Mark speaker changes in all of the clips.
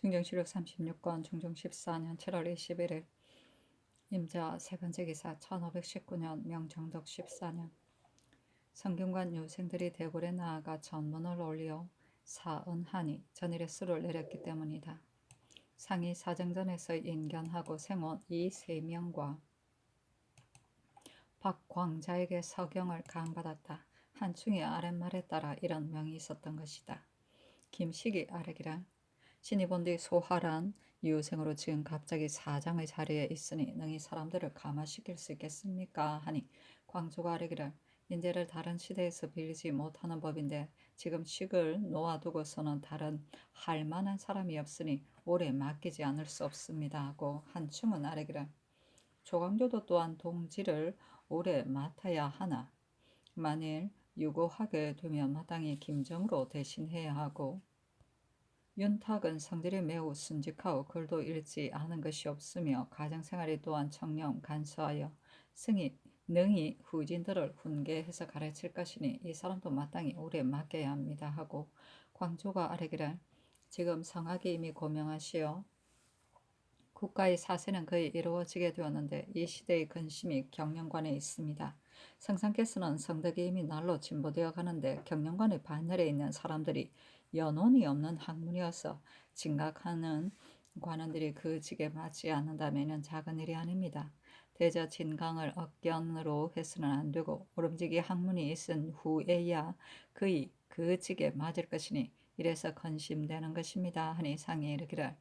Speaker 1: 중정시력 36권 중종 14년 7월 21일 임자 세 번째 기사 1519년 명정덕 14년 성균관 유생들이 대궐에 나아가 전문을 올려 사언하니 전일에 수를 내렸기 때문이다. 상이 사정전에서 인견하고 생원 이 세 명과 박광자에게 서경을 강받았다. 한충의 아랫말에 따라 이런 명이 있었던 것이다. 김식이 아래기라. 신이 본디 소활한 이유생으로 지금 갑자기 사장의 자리에 있으니 능히 사람들을 감화시킬 수 있겠습니까? 하니 광조가 아뢰기를 인재를 다른 시대에서 빌리지 못하는 법인데 지금 식을 놓아두고서는 다른 할 만한 사람이 없으니 오래 맡기지 않을 수 없습니다. 하고 한충은 아뢰기를 조광조도 또한 동지를 오래 맡아야 하나 만일 유고하게 되면 마땅히 김정으로 대신해야 하고 윤탁은 성질이 매우 순직하고 글도 읽지 않은 것이 없으며 가정생활이 또한 청렴 간소하여 승이 능히 후진들을 훈계해서 가르칠 것이니 이 사람도 마땅히 오래 맡겨야 합니다. 하고 광조가 아뢰기를 지금 성악이 이미 고명하시어 국가의 사세는 거의 이루어지게 되었는데 이 시대의 근심이 경영관에 있습니다. 성상께서는 성덕이 이미 날로 진보되어 가는데 경영관의 반열에 있는 사람들이 연원이 없는 학문이어서 진각하는 관원들이 그 직에 맞지 않는다면 작은 일이 아닙니다. 대저 진강을 억견으로 해서는 안 되고 오름지기 학문이 있은 후에야 그의 그 직에 맞을 것이니 이래서 근심되는 것입니다. 하니 상이 이르기를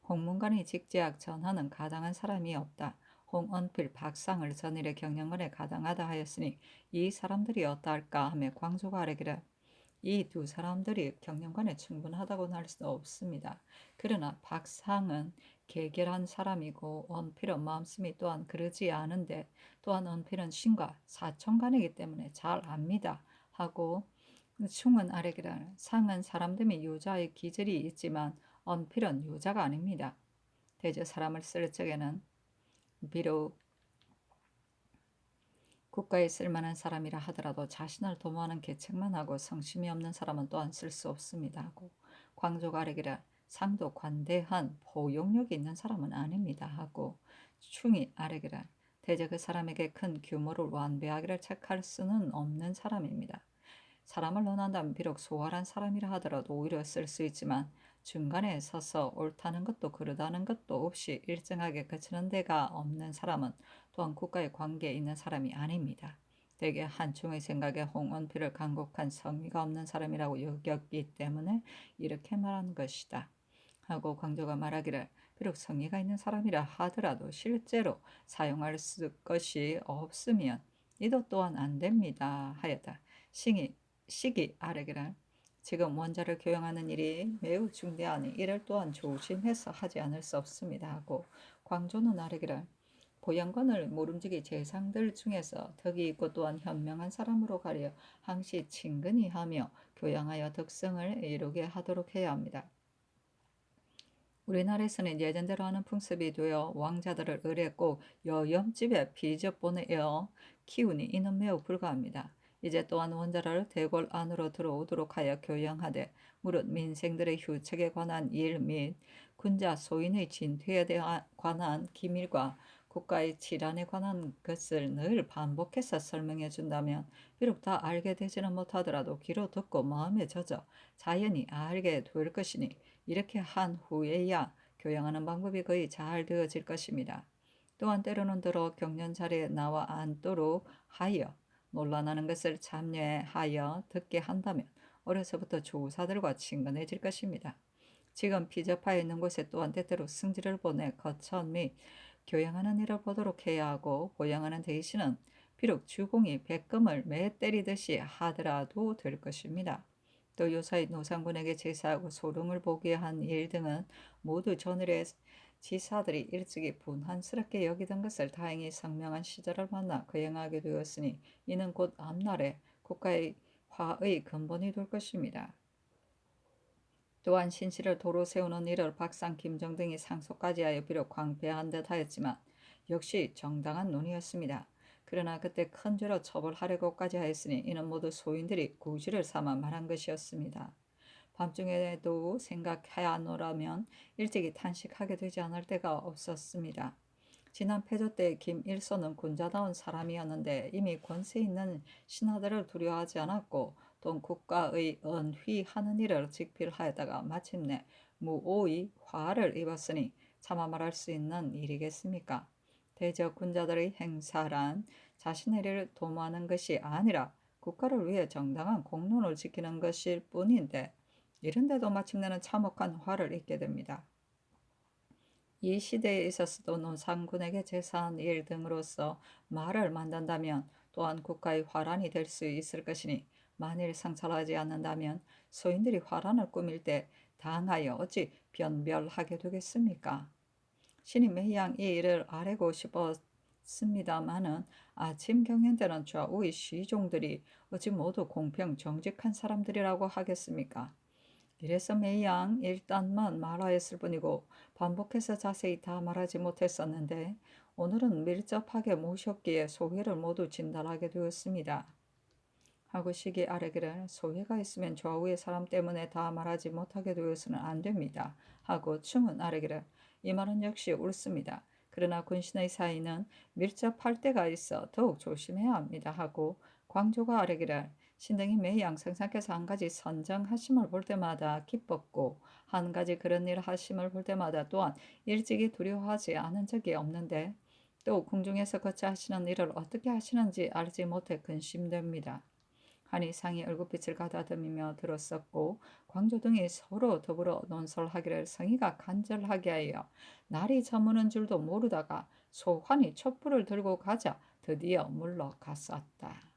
Speaker 1: 홍문관이 직제학 전하는 가당한 사람이 없다. 홍언필 박상을 전일의 경영관에 가당하다 하였으니 이 사람들이 어떠할까 하며 광조가 아뢰기를 이 두 사람들이 경영관에 충분하다고는 할 수 없습니다. 그러나 박상은 계결한 사람이고 언필은 마음씀이 또한 그러지 않은데 또한 언필은 신과 사촌간이기 때문에 잘 압니다. 하고 충은 아래기를 상은 사람됨이 유자의 기질이 있지만 언필은 유자가 아닙니다. 대저 사람을 쓸 적에는 비록 국가에 쓸만한 사람이라 하더라도 자신을 도모하는 계책만 하고 성심이 없는 사람은 또한 쓸 수 없습니다. 하고 광조가 아뢰기를 상도 관대한 포용력이 있는 사람은 아닙니다. 하고 충이 아뢰기를 대저 그 사람에게 큰 규모를 완배하기를 책할 수는 없는 사람입니다. 사람을 논한다면 비록 소활한 사람이라 하더라도 오히려 쓸 수 있지만 중간에 서서 옳다는 것도 그르다는 것도 없이 일정하게 그치는 데가 없는 사람은 또한 국가의 관계에 있는 사람이 아닙니다. 대개 한충의 생각에 홍원필을 간곡한 성의가 없는 사람이라고 여겼기 때문에 이렇게 말한 것이다. 하고 광조가 말하기를 비록 성의가 있는 사람이라 하더라도 실제로 사용할 것이 없으면 이도 또한 안 됩니다. 하였다. 시기 아뢰기를 지금 원자를 교양하는 일이 매우 중대하니 이를 또한 조심해서 하지 않을 수 없습니다. 하고 광조는 아뢰기를 보양관을 모름지기 재상들 중에서 덕이 있고 또한 현명한 사람으로 가려 항시 친근히 하며 교양하여 덕성을 이루게 하도록 해야 합니다. 우리나라에서는 예전대로 하는 풍습이 되어 왕자들을 을에 꼭 여염집에 비접 보내어 키우니 이는 매우 불가합니다. 이제 또한 원자를 대궐 안으로 들어오도록 하여 교양하되 무릇 민생들의 휴책에 관한 일 및 군자 소인의 진퇴에 관한 기밀과 국가의 질환에 관한 것을 늘 반복해서 설명해 준다면 비록 다 알게 되지는 못하더라도 귀로 듣고 마음에 젖어 자연히 알게 될 것이니 이렇게 한 후에야 교양하는 방법이 거의 잘 되어질 것입니다. 또한 때로는 들어 경련 자리에 나와 앉도록 하여 논란하는 것을 참여하여 듣게 한다면 어려서부터 조사들과 친근해질 것입니다. 지금 비접하여 있는 곳에 또한 때때로 승지를 보내 거천 및 교양하는 일을 보도록 해야 하고 보양하는 대신은 비록 주공이 백금을 매 때리듯이 하더라도 될 것입니다. 또 요사이 노상군에게 제사하고 소름을 보게 한 일 등은 모두 전일의 지사들이 일찍이 분한스럽게 여기던 것을 다행히 성명한 시절을 만나 거행하게 되었으니 이는 곧 앞날에 국가의 화의 근본이 될 것입니다. 또한 신실을 도로 세우는 일을 박상, 김정 등이 상소까지 하여 비록 광패한 듯 하였지만 역시 정당한 논의였습니다. 그러나 그때 큰 죄로 처벌하려고까지 하였으니 이는 모두 소인들이 구지를 삼아 말한 것이었습니다. 밤중에도 생각해야 노라면 일찍이 탄식하게 되지 않을 때가 없었습니다. 지난 패조 때 김일소는 군자다운 사람이었는데 이미 권세 있는 신하들을 두려워하지 않았고 또 국가의 언휘하는 일을 직필하였다가 마침내 무오의 화를 입었으니 차마 말할 수 있는 일이겠습니까? 대적 군자들의 행사란 자신의 일을 도모하는 것이 아니라 국가를 위해 정당한 공론을 지키는 것일 뿐인데 이런데도 마침내는 참혹한 화를 입게 됩니다. 이 시대에 있어서도 노상군에게 제사한 일 등으로서 말을 만든다면 또한 국가의 화란이 될 수 있을 것이니 만일 상찰하지 않는다면 소인들이 화란을 꾸밀 때 당하여 어찌 변별하게 되겠습니까? 신이 매양 이 일을 아뢰고 싶었습니다마는 아침 경연대는 좌우의 시종들이 어찌 모두 공평 정직한 사람들이라고 하겠습니까? 이래서 매양 일단만 말하였을 뿐이고 반복해서 자세히 다 말하지 못했었는데 오늘은 밀접하게 모셨기에 소회를 모두 진달하게 되었습니다. 하고 시기 아래기를 소회가 있으면 좌우의 사람 때문에 다 말하지 못하게 되어서는 안 됩니다. 하고 충은 아래기를 이 말은 역시 옳습니다. 그러나 군신의 사이는 밀접할 때가 있어 더욱 조심해야 합니다. 하고 광조가 아래기를 신등이 매양 생상께서 한 가지 선정하심을 볼 때마다 기뻤고 한 가지 그런 일 하심을 볼 때마다 또한 일찍이 두려워하지 않은 적이 없는데 또 궁중에서 거처하시는 일을 어떻게 하시는지 알지 못해 근심됩니다. 하니 상이 얼굴빛을 가다듬으며 들었었고 광조 등이 서로 더불어 논설하기를 성희가 간절하게 하여 날이 저무는 줄도 모르다가 소환이 촛불을 들고 가자 드디어 물러갔었다.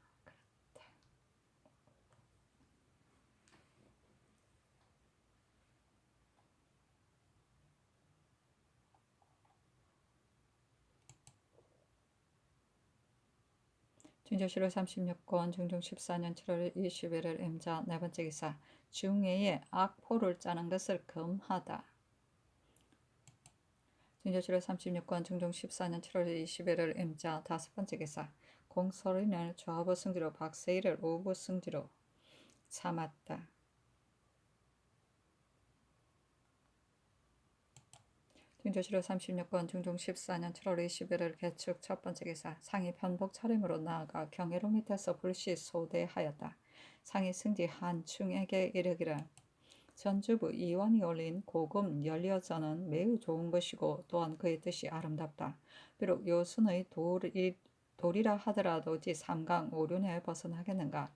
Speaker 1: 준조실로 36권 중종 14년 7월 21일 임자 네 번째 기사 중외에 악포를 짜는 것을 금하다. 준조실로 36권 중종 14년 7월 21일 임자 다섯 번째 기사 공서린을 좌부 승지로 박세일을 우부 승지로 참았다. 준조실로 36권 중종 14년 7월 21일 개축 첫 번째 기사 상이 편복 차림으로 나아가 경회로 밑에서 불시 소대하였다. 상이 승지 한충에게 이르기를 전주부 이완이 올린 고금 연려전은 매우 좋은 것이고 또한 그의 뜻이 아름답다. 비록 요순의 돌이라 하더라도 어찌 삼강 오륜에 벗어나겠는가.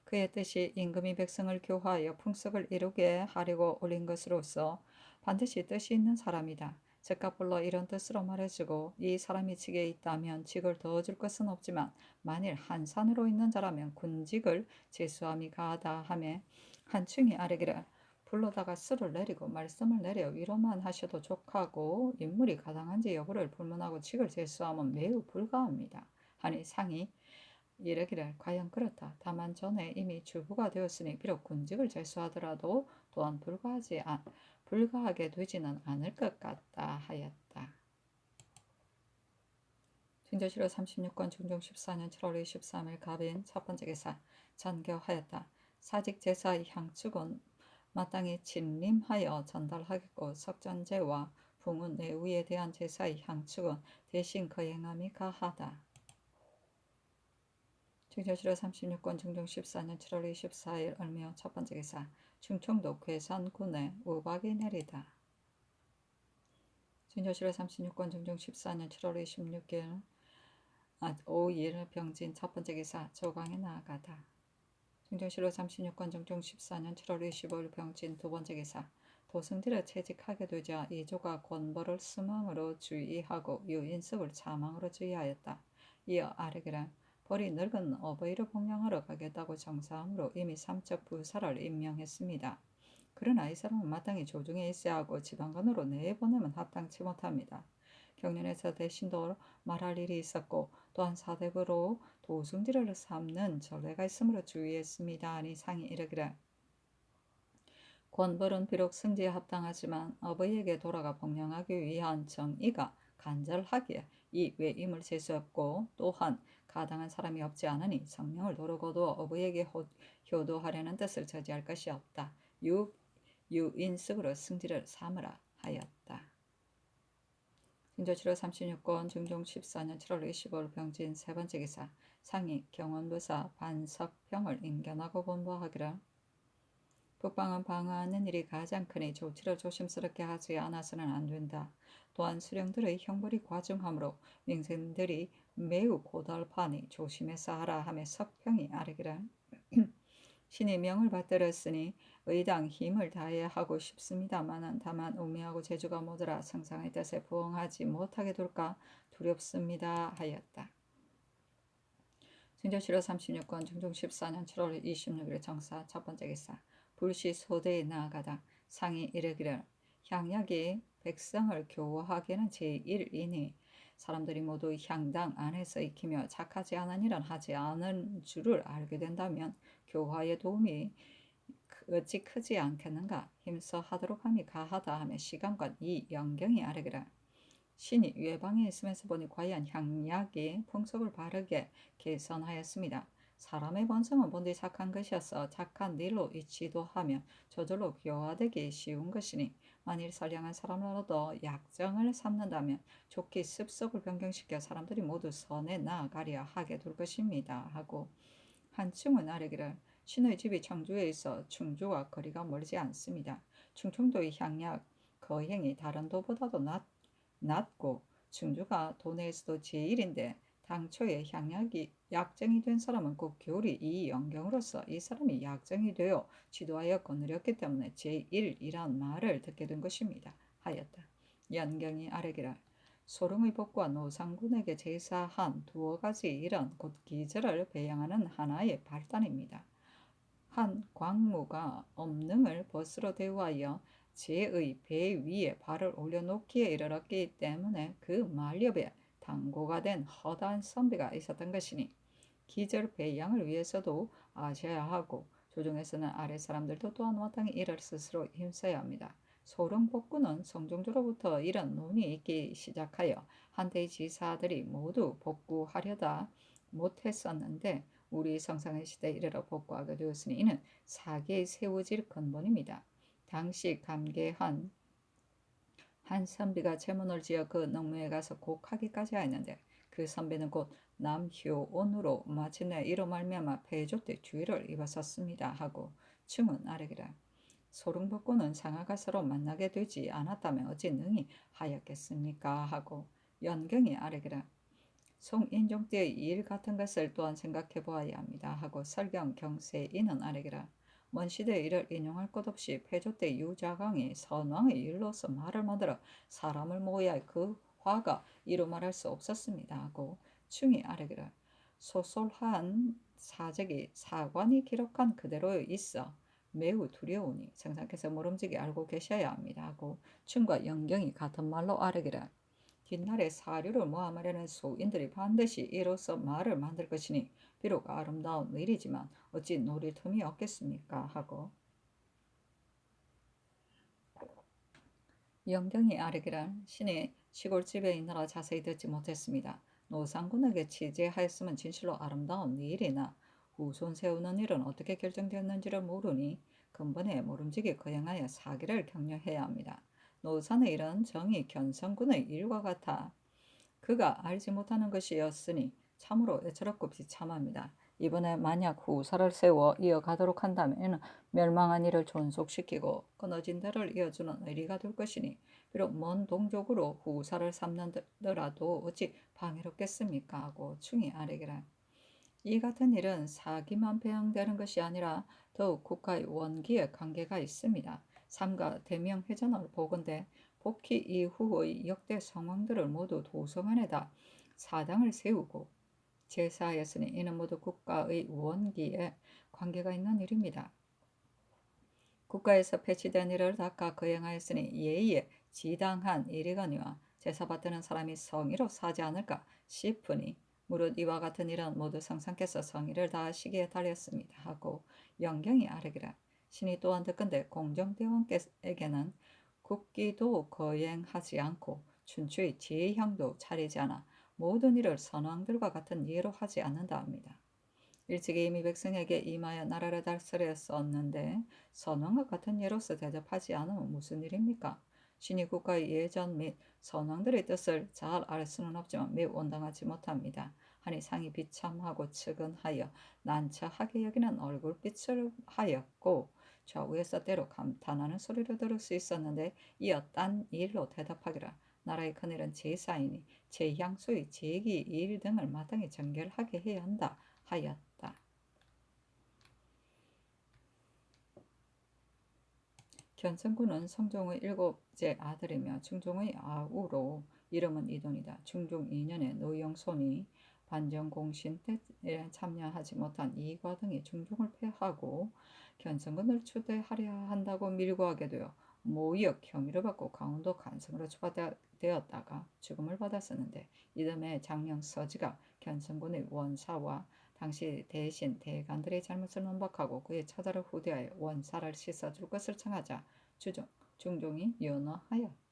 Speaker 1: 그의 뜻이 임금이 백성을 교화하여 풍속을 이루게 하려고 올린 것으로서 반드시 뜻이 있는 사람이다. 즉각 불러 이런 뜻으로 말해주고 이 사람이 직에 있다면 직을 더 줄 것은 없지만 만일 한산으로 있는 자라면 군직을 제수함이 가하다 하매 한충이 아뢰기를 불러다가 쓰를 내리고 말씀을 내려 위로만 하셔도 족하고 인물이 가당한지 여부를 불문하고 직을 제수하면 매우 불가합니다. 하니 상이 이르기를 과연 그렇다. 다만 전에 이미 주부가 되었으니 비록 군직을 제수하더라도 또한 불가하게 되지는 않을 것 같다 하였다. 중조실로 36권 중종 14년 7월 23일 갑인 첫 번째 기사 전교하였다. 사직 제사의 향축은 마땅히 진림하여 전달하겠고 석전제와 풍운 내우에 대한 제사의 향축은 대신 거행함이 가하다. 중조실로 36권 중종 14년 7월 24일 을묘 첫 번째 기사 충청도 괴산군에 우박이 내리다. 중조실로 36권 중종 14년 7월 26일 5일 병진 첫 번째 기사 조강에 나아가다. 중종실로 36권 중종 14년 7월 25일 병진 두 번째 기사 도승지를 채직하게 되자 이조가 권벌을 수망으로 주의하고 유인석을 차망으로 주의하였다. 이어 아르기를 벌이 늙은 어버이를 봉양하러 가겠다고 정사함으로 이미 삼척 부사를 임명했습니다. 그러나 이 사람은 마땅히 조중에 있어야 하고 지방간으로 내보내면 합당치 못합니다. 경연에서 대신도 말할 일이 있었고 또한 사대부로 도승지를 삼는 전례가 있으므로 주의했습니다. 하니 상이 이르기를 권벌은 비록 승지에 합당하지만 어버이에게 돌아가 봉양하기 위한 정의가 간절하기에 이 외임을 제수했고 또한 가당한 사람이 없지 않으니 성명을 도르고도 어버이에게 효도하려는 뜻을 저지할 것이 없다. 6. 유인석으로 승지를 삼으라 하였다. 진조 7월 36건 중종 14년 7월 25일 병진 세 번째 기사 상이 경원부사 반석평을 임견하고 본보하기를 북방은 방어하는 일이 가장 크니 조치를 조심스럽게 하지 않아서는 안 된다. 또한 수령들의 형벌이 과중하므로 명생들이 매우 고달파니 조심해서 하라 하며 석평이 아뢰기를 신이 명을 받들었으니 의당 힘을 다해 하고 싶습니다마는 다만 우매하고 재주가 모자라 상상의 뜻에 부응하지 못하게 둘까 두렵습니다 하였다. 진조 7월 36건 중종 14년 7월 26일 정사 첫 번째 기사 불시 소대에 나아가다 상이 이르기를 향약이 백성을 교화하기는 제1이니 사람들이 모두 향당 안에서 익히며 착하지 않은 일은 하지 않은 줄을 알게 된다면 교화의 도움이 어찌 크지 않겠는가 힘써 하도록 함이 가하다 하며 시간관 이 영경이 아뢰기를 신이 외방에 있으면서 보니 과연 향약이 풍속을 바르게 개선하였습니다. 사람의 본성은 본디 착한 것이어서 착한 일로 잊지도 하며 저절로 교화되기 쉬운 것이니 만일 선량한 사람으로도 약정을 삼는다면 좋게 습속을 변경시켜 사람들이 모두 선에 나아가려 하게 될 것입니다. 하고 한층은 아뢰기를 신의 집이 청주에 있어 충주와 거리가 멀지 않습니다. 충청도의 향약 거행이 다른 도보다도 낮고 충주가 도내에서도 제1인데 당초에 향약이 약정이 된 사람은 꼭 교리 이 영경으로서 이 사람이 약정이 되어 지도하였고 느렸기 때문에 제1이란 말을 듣게 된 것입니다. 하였다. 연경이 아뢰기를 소릉의 복과 노상군에게 제사한 두어 가지 일은 곧 기절을 배양하는 하나의 발단입니다. 한 광무가 엄능을 벗으로 대우하여 제의 배 위에 발을 올려놓기에 이르렀기 때문에 그 말렵에 당고가 된 허다한 선비가 있었던 것이니 기절 배양을 위해서도 아셔야 하고 조정에서는 아래 사람들도 또한 마땅히 이를 스스로 힘써야 합니다. 소릉복구는 성종조로부터 이런 논이 있기 시작하여 한때의 지사들이 모두 복구하려다 못했었는데 우리 성상의 시대에 이르러 복구하게 되었으니 이는 사계의 세워질 근본입니다. 당시 감계한 한 선비가 제문을 지어 그 농무에 가서 곡하기까지 하였는데 그 선비는 곧 남효온으로 마침내 이로 말미암아 폐조 때 주의를 입었었습니다. 하고 층은 아뢰기를 소릉복구는 상하가 서로 만나게 되지 않았다면 어찌 능히 하였겠습니까? 하고 연경이 아뢰기를 송인종 때의 일 같은 것을 또한 생각해 보아야 합니다. 하고 설경 경세인은 아뢰기를 먼 시대의 일을 인용할 것 없이 폐조 때 유자강이 선왕의 일로서 말을 만들어 사람을 모아야 그 화가 이루 말할 수 없었습니다. 하고 충이 아뢰기를 소솔한 사적이 사관이 기록한 그대로 있어 매우 두려우니 성상께서 모름지기 알고 계셔야 합니다. 하고 충과 영경이 같은 말로 아뢰기를 뒷날에 사료를 모아마려는 소인들이 반드시 이로써 말을 만들 것이니 비록 아름다운 일이지만 어찌 노릴 틈이 없겠습니까? 하고 영경이 아뢰기를 신이 시골집에 있느라 자세히 듣지 못했습니다. 노상군에게 취재하였으면 진실로 아름다운 일이나 후손 세우는 일은 어떻게 결정되었는지를 모르니 근본에 모름지기 거행하여 사기를 격려해야 합니다. 노산의 일은 정의 견성군의 일과 같아 그가 알지 못하는 것이었으니 참으로 애처롭고 비참합니다. 이번에 만약 후사를 세워 이어가도록 한다면 멸망한 이를 존속시키고 끊어진 데를 이어주는 의리가 될 것이니 비록 먼 동족으로 후사를 삼는더라도 어찌 방해롭겠습니까? 하고 충이 아뢰기를 이 같은 일은 사기만 배양되는 것이 아니라 더욱 국가의 원기에 관계가 있습니다. 삼가 대명회전을 보건대 복희 이후의 역대 성왕들을 모두 도성 안에다 사당을 세우고 제사하였으니 이는 모두 국가의 원기에 관계가 있는 일입니다. 국가에서 패치된 일을 닦아 거행하였으니 예의에 지당한 일이거니와 제사받드는 사람이 성의로 사지 않을까 싶으니 무릇 이와 같은 일은 모두 성상께서 성의를 다하시기에 달렸습니다. 하고 영경이 아뢰기를 신이 또한 듣건대 공정대왕께에게는 국기도 거행하지 않고 춘추의 제향도 차리지 않아 모든 일을 선왕들과 같은 예로 하지 않는다 합니다. 일찍이 이미 백성에게 임하여 나라를 다스렸었는데 선왕과 같은 예로서 대접하지 않으면 무슨 일입니까? 신이 국가의 예전 및 선왕들의 뜻을 잘 알 수는 없지만 매우 온당하지 못합니다. 하니 상이 비참하고 측은하여 난처하게 여기는 얼굴빛을 하였고 좌우에서 때로 감탄하는 소리를 들을 수 있었는데 이어 딴 일로 대답하기라. 나라의 큰일은 제사이니 제향소의 제기 일 등을 마땅히 정결하게 해야 한다 하였다. 견성군은 성종의 일곱째 아들이며 중종의 아우로 이름은 이돈이다. 중종 2년에 노영손이 반정공신 때에 참여하지 못한 이과 등이 중종을 패하고 견성군을 추대하려 한다고 밀고하게 되어 모의역 혐의를 받고 강원도 간성으로 추가되었다가 죽음을 받았었는데 이듬해 장령 서지가 견성군의 원사와 당시 대신 대간들의 잘못을 논박하고 그의 처자를 후대하여 원사를 씻어줄 것을 청하자 중종이 연호하였다.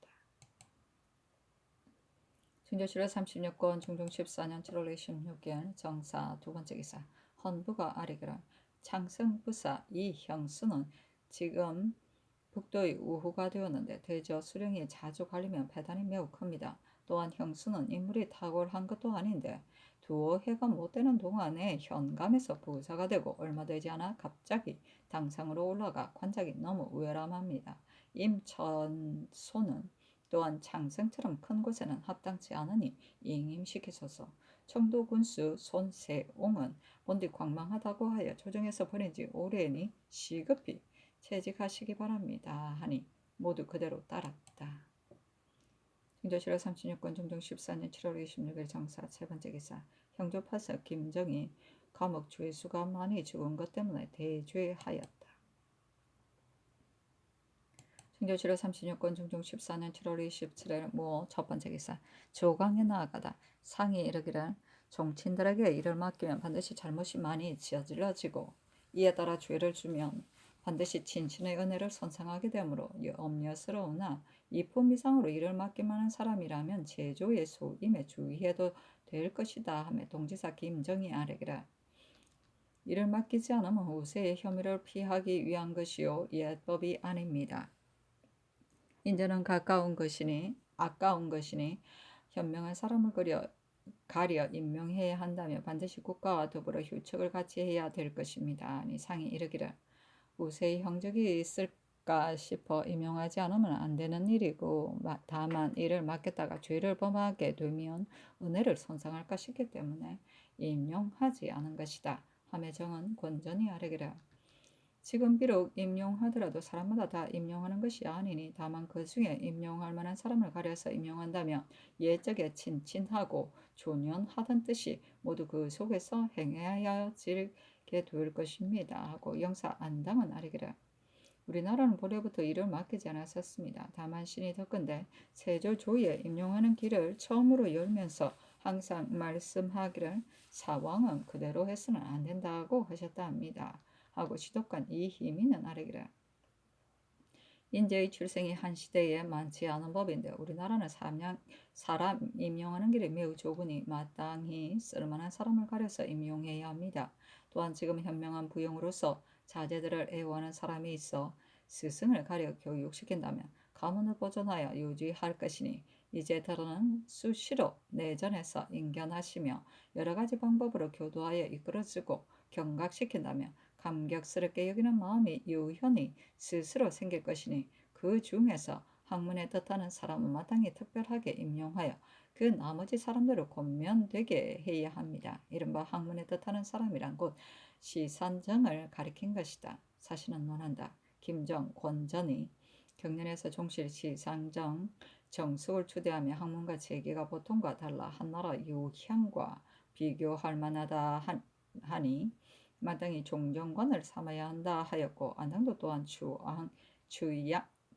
Speaker 1: 중조실록 36권 중종 14년 7월 26일 정사 두 번째 기사 헌부가 아리기를 창성부사 이형수는 지금 북도의 우후가 되었는데 대저 수령이 자주 갈리면 패단이 매우 큽니다. 또한 형수는 인물이 탁월한 것도 아닌데 두어 해가 못 되는 동안에 현감에서 부사가 되고 얼마 되지 않아 갑자기 당상으로 올라가 관작이 너무 우월함합니다. 임천소는 또한 창성처럼 큰 곳에는 합당치 않으니 임시키소서. 청도군수 손세옹은 본디 광망하다고 하여 조정에서 보낸 지 오래니 시급히 채직하시기 바랍니다 하니 모두 그대로 따랐다. 중조실록 36권 중종 14년 7월 26일 정사 세 번째 기사 형조파서 김정이 감옥 죄수가 많이 죽은 것 때문에 대죄하였다. 중조실록 36권 중종 14년 7월 27일 첫 번째 기사 조강에 나아가다 상이 이르기를 종친들에게 일을 맡기면 반드시 잘못이 많이 지어질러지고 이에 따라 죄를 주면 반드시 친신의 은혜를 손상하게 되므로 염려스러우나 이품 이상으로 일을 맡기만한 사람이라면 제조의 소임에 주의해도 될 것이다 하며 동지사 김정이 아래기라. 일을 맡기지 않으면 후세의 혐의를 피하기 위한 것이요 예법이 아닙니다. 인자는 아까운 것이니 현명한 사람을 가려 임명해야 한다며 반드시 국가와 더불어 휴척을 같이 해야 될 것입니다. 아니 상이 이르기를 우세의 형적이 있을까 싶어 임용하지 않으면 안 되는 일이고 다만 이를 맡겼다가 죄를 범하게 되면 은혜를 손상할까 싶기 때문에 임용하지 않은 것이다. 하며 정은 권전이 아뢰기를 지금 비록 임용하더라도 사람마다 다 임용하는 것이 아니니 다만 그 중에 임용할 만한 사람을 가려서 임용한다면 예적에 친친하고 조연하던 뜻이 모두 그 속에서 행하여지게 될 것입니다. 하고 영사 안당은 아뢰기를 우리나라는 본래부터 일을 맡기지 않았었습니다. 다만 신이 덕건데 세조 조에 임용하는 길을 처음으로 열면서 항상 말씀하기를 사왕은 그대로 해서는 안 된다고 하셨다 합니다. 하고 시독관 이희민은 아뢰기를 인재의 출생이 한 시대에 많지 않은 법인데 우리나라는 사람 임용하는 길이 매우 좁으니 마땅히 쓸만한 사람을 가려서 임용해야 합니다. 또한 지금 현명한 부용으로서 자제들을 애호하는 사람이 있어 스승을 가려 교육시킨다면 가문을 보존하여 유지할 것이니 이제들은 수시로 내전에서 인견하시며 여러 가지 방법으로 교도하여 이끌어주고 경각시킨다면 감격스럽게 여기는 마음이 유현히 스스로 생길 것이니 그 중에서 학문에 뜻하는 사람은 마땅히 특별하게 임용하여 그 나머지 사람들을 권면되게 해야 합니다. 이른바 학문에 뜻하는 사람이란 곧 시산정을 가리킨 것이다. 사실은 논한다. 김정, 권전이 경연에서 종실 시상정 정숙을 추대하며 학문과 재계가 보통과 달라 한나라 유향과 비교할 만하다 하니 마땅히 종정관을 삼아야 한다 하였고 안당도 또한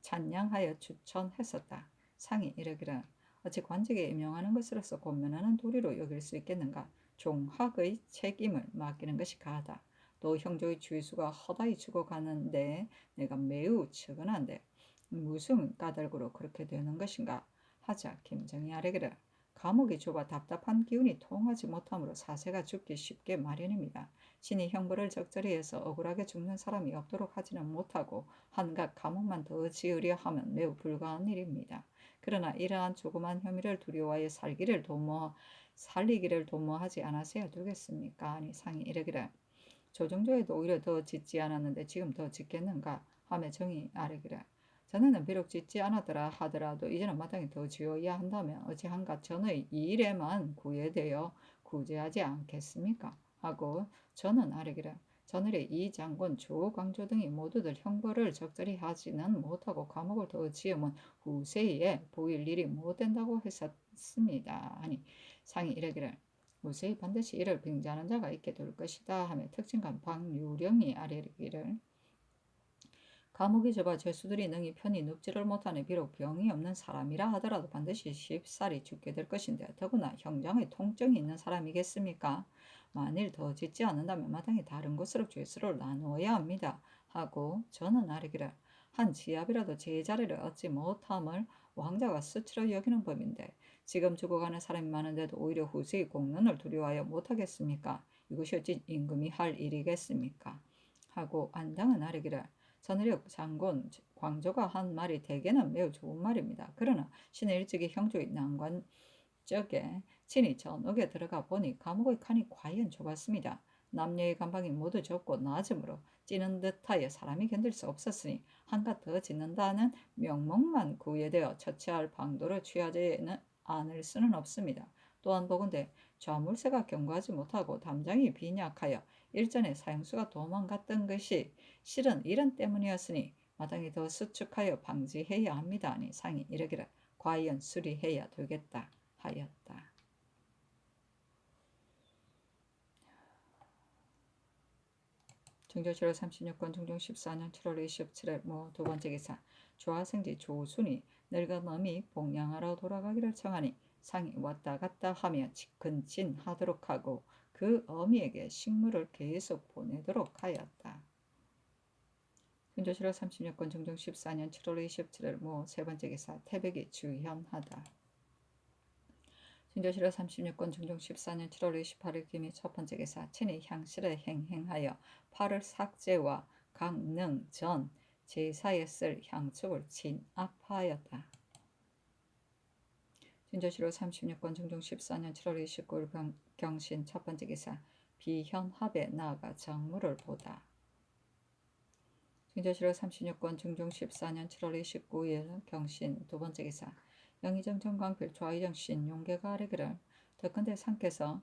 Speaker 1: 찬양하여 추천했었다. 상이 이르기를 어찌 관직에 임용하는 것으로서 권면하는 도리로 여길 수 있겠는가? 종학의 책임을 맡기는 것이 가하다. 또 형조의 주의수가 허다히 죽어가는데 내가 매우 측은한데 무슨 까닭으로 그렇게 되는 것인가? 하자 김정이 아뢰기를 감옥이 좁아 답답한 기운이 통하지 못하므로 사세가 죽기 쉽게 마련입니다. 신이 형벌을 적절히 해서 억울하게 죽는 사람이 없도록 하지는 못하고 한갓 감옥만 더 지으려 하면 매우 불가한 일입니다. 그러나 이러한 조그만 혐의를 두려워하여 살리기를 도모하지 않았어야 되겠습니까? 아니 상이 이르기를 조정조에도 오히려 더 짓지 않았는데 지금 더 짓겠는가 하며 정이 아뢰기를 전에는 비록 짓지 않았더라 하더라도 이제는 마땅히 더 지어야 한다면 어찌한가 전의 이 일에만 구애되어 구제하지 않겠습니까? 하고 저는 아뢰기를 전일에 이 장군 조광조 등이 모두들 형벌을 적절히 하지는 못하고 감옥을 더 지으면 후세에 보일 일이 못 된다고 했었습니다. 아니 상이 이르기를 무쇠히 반드시 이를 빙자하는 자가 있게 될 것이다 하며 특징관 박유령이 아뢰기를 감옥이 좁아 죄수들이 능히 편히 눕지를 못하니 비록 병이 없는 사람이라 하더라도 반드시 쉽사리 죽게 될 것인데 더구나 형장의 통증이 있는 사람이겠습니까? 만일 더 짓지 않는다면 마땅히 다른 곳으로 죄수를 나누어야 합니다. 하고 저는 아뢰기를 한 지압이라도 제자리를 얻지 못함을 왕자가 수치로 여기는 법인데 지금 죽어가는 사람이 많은데도 오히려 후세의 공론을 두려워하여 못하겠습니까? 이것이 어찌 임금이 할 일이겠습니까? 하고 안당은 아뢰기를 선의력 장군 광조가 한 말이 대개는 매우 좋은 말입니다. 그러나 신의 일찍이 형조의 난관 쪽에 친히 전옥에 들어가 보니 감옥의 칸이 과연 좁았습니다. 남녀의 감방이 모두 좁고 낮으므로 찌는 듯하여 사람이 견딜 수 없었으니 한갓 더 짓는다는 명목만 구애되어 처치할 방도를 취하지는 않을 수는 없습니다. 또한 보건대 좌물쇠가 견고하지 못하고 담장이 빈약하여 일전에 사형수가 도망갔던 것이 실은 이런 때문이었으니 마땅히 더 수축하여 방지해야 합니다. 아니 상이 이르기를 과연 수리해야 되겠다 하였다. 중조 7월 36권 중종 14년 7월 27일 두 번째 기사 조하생지 조순이 늙은 어미 복양하러 돌아가기를 청하니 상이 왔다 갔다 하며 근친하도록 하고 그 어미에게 식물을 계속 보내도록 하였다. 중조 7월 36권 중종 14년 7월 27일 세 번째 기사 태백이 주현하다. 중조 7월 36권 중종 14년 7월 28일 김이 첫 번째 기사 친히 향실에 행행하여 8월 삭제와 강능 전 제사에 쓸 향축을 진압하였다. 중조 7월 36권 중종 14년 7월 29일 경신 첫 번째 기사 비현합에 나아가 정무를 보다. 중조 7월 36권 중종 14년 7월 29일 경신 두 번째 기사 영의정 정광필 좌의정 신용계가 아뢰기를 덕건대 상께서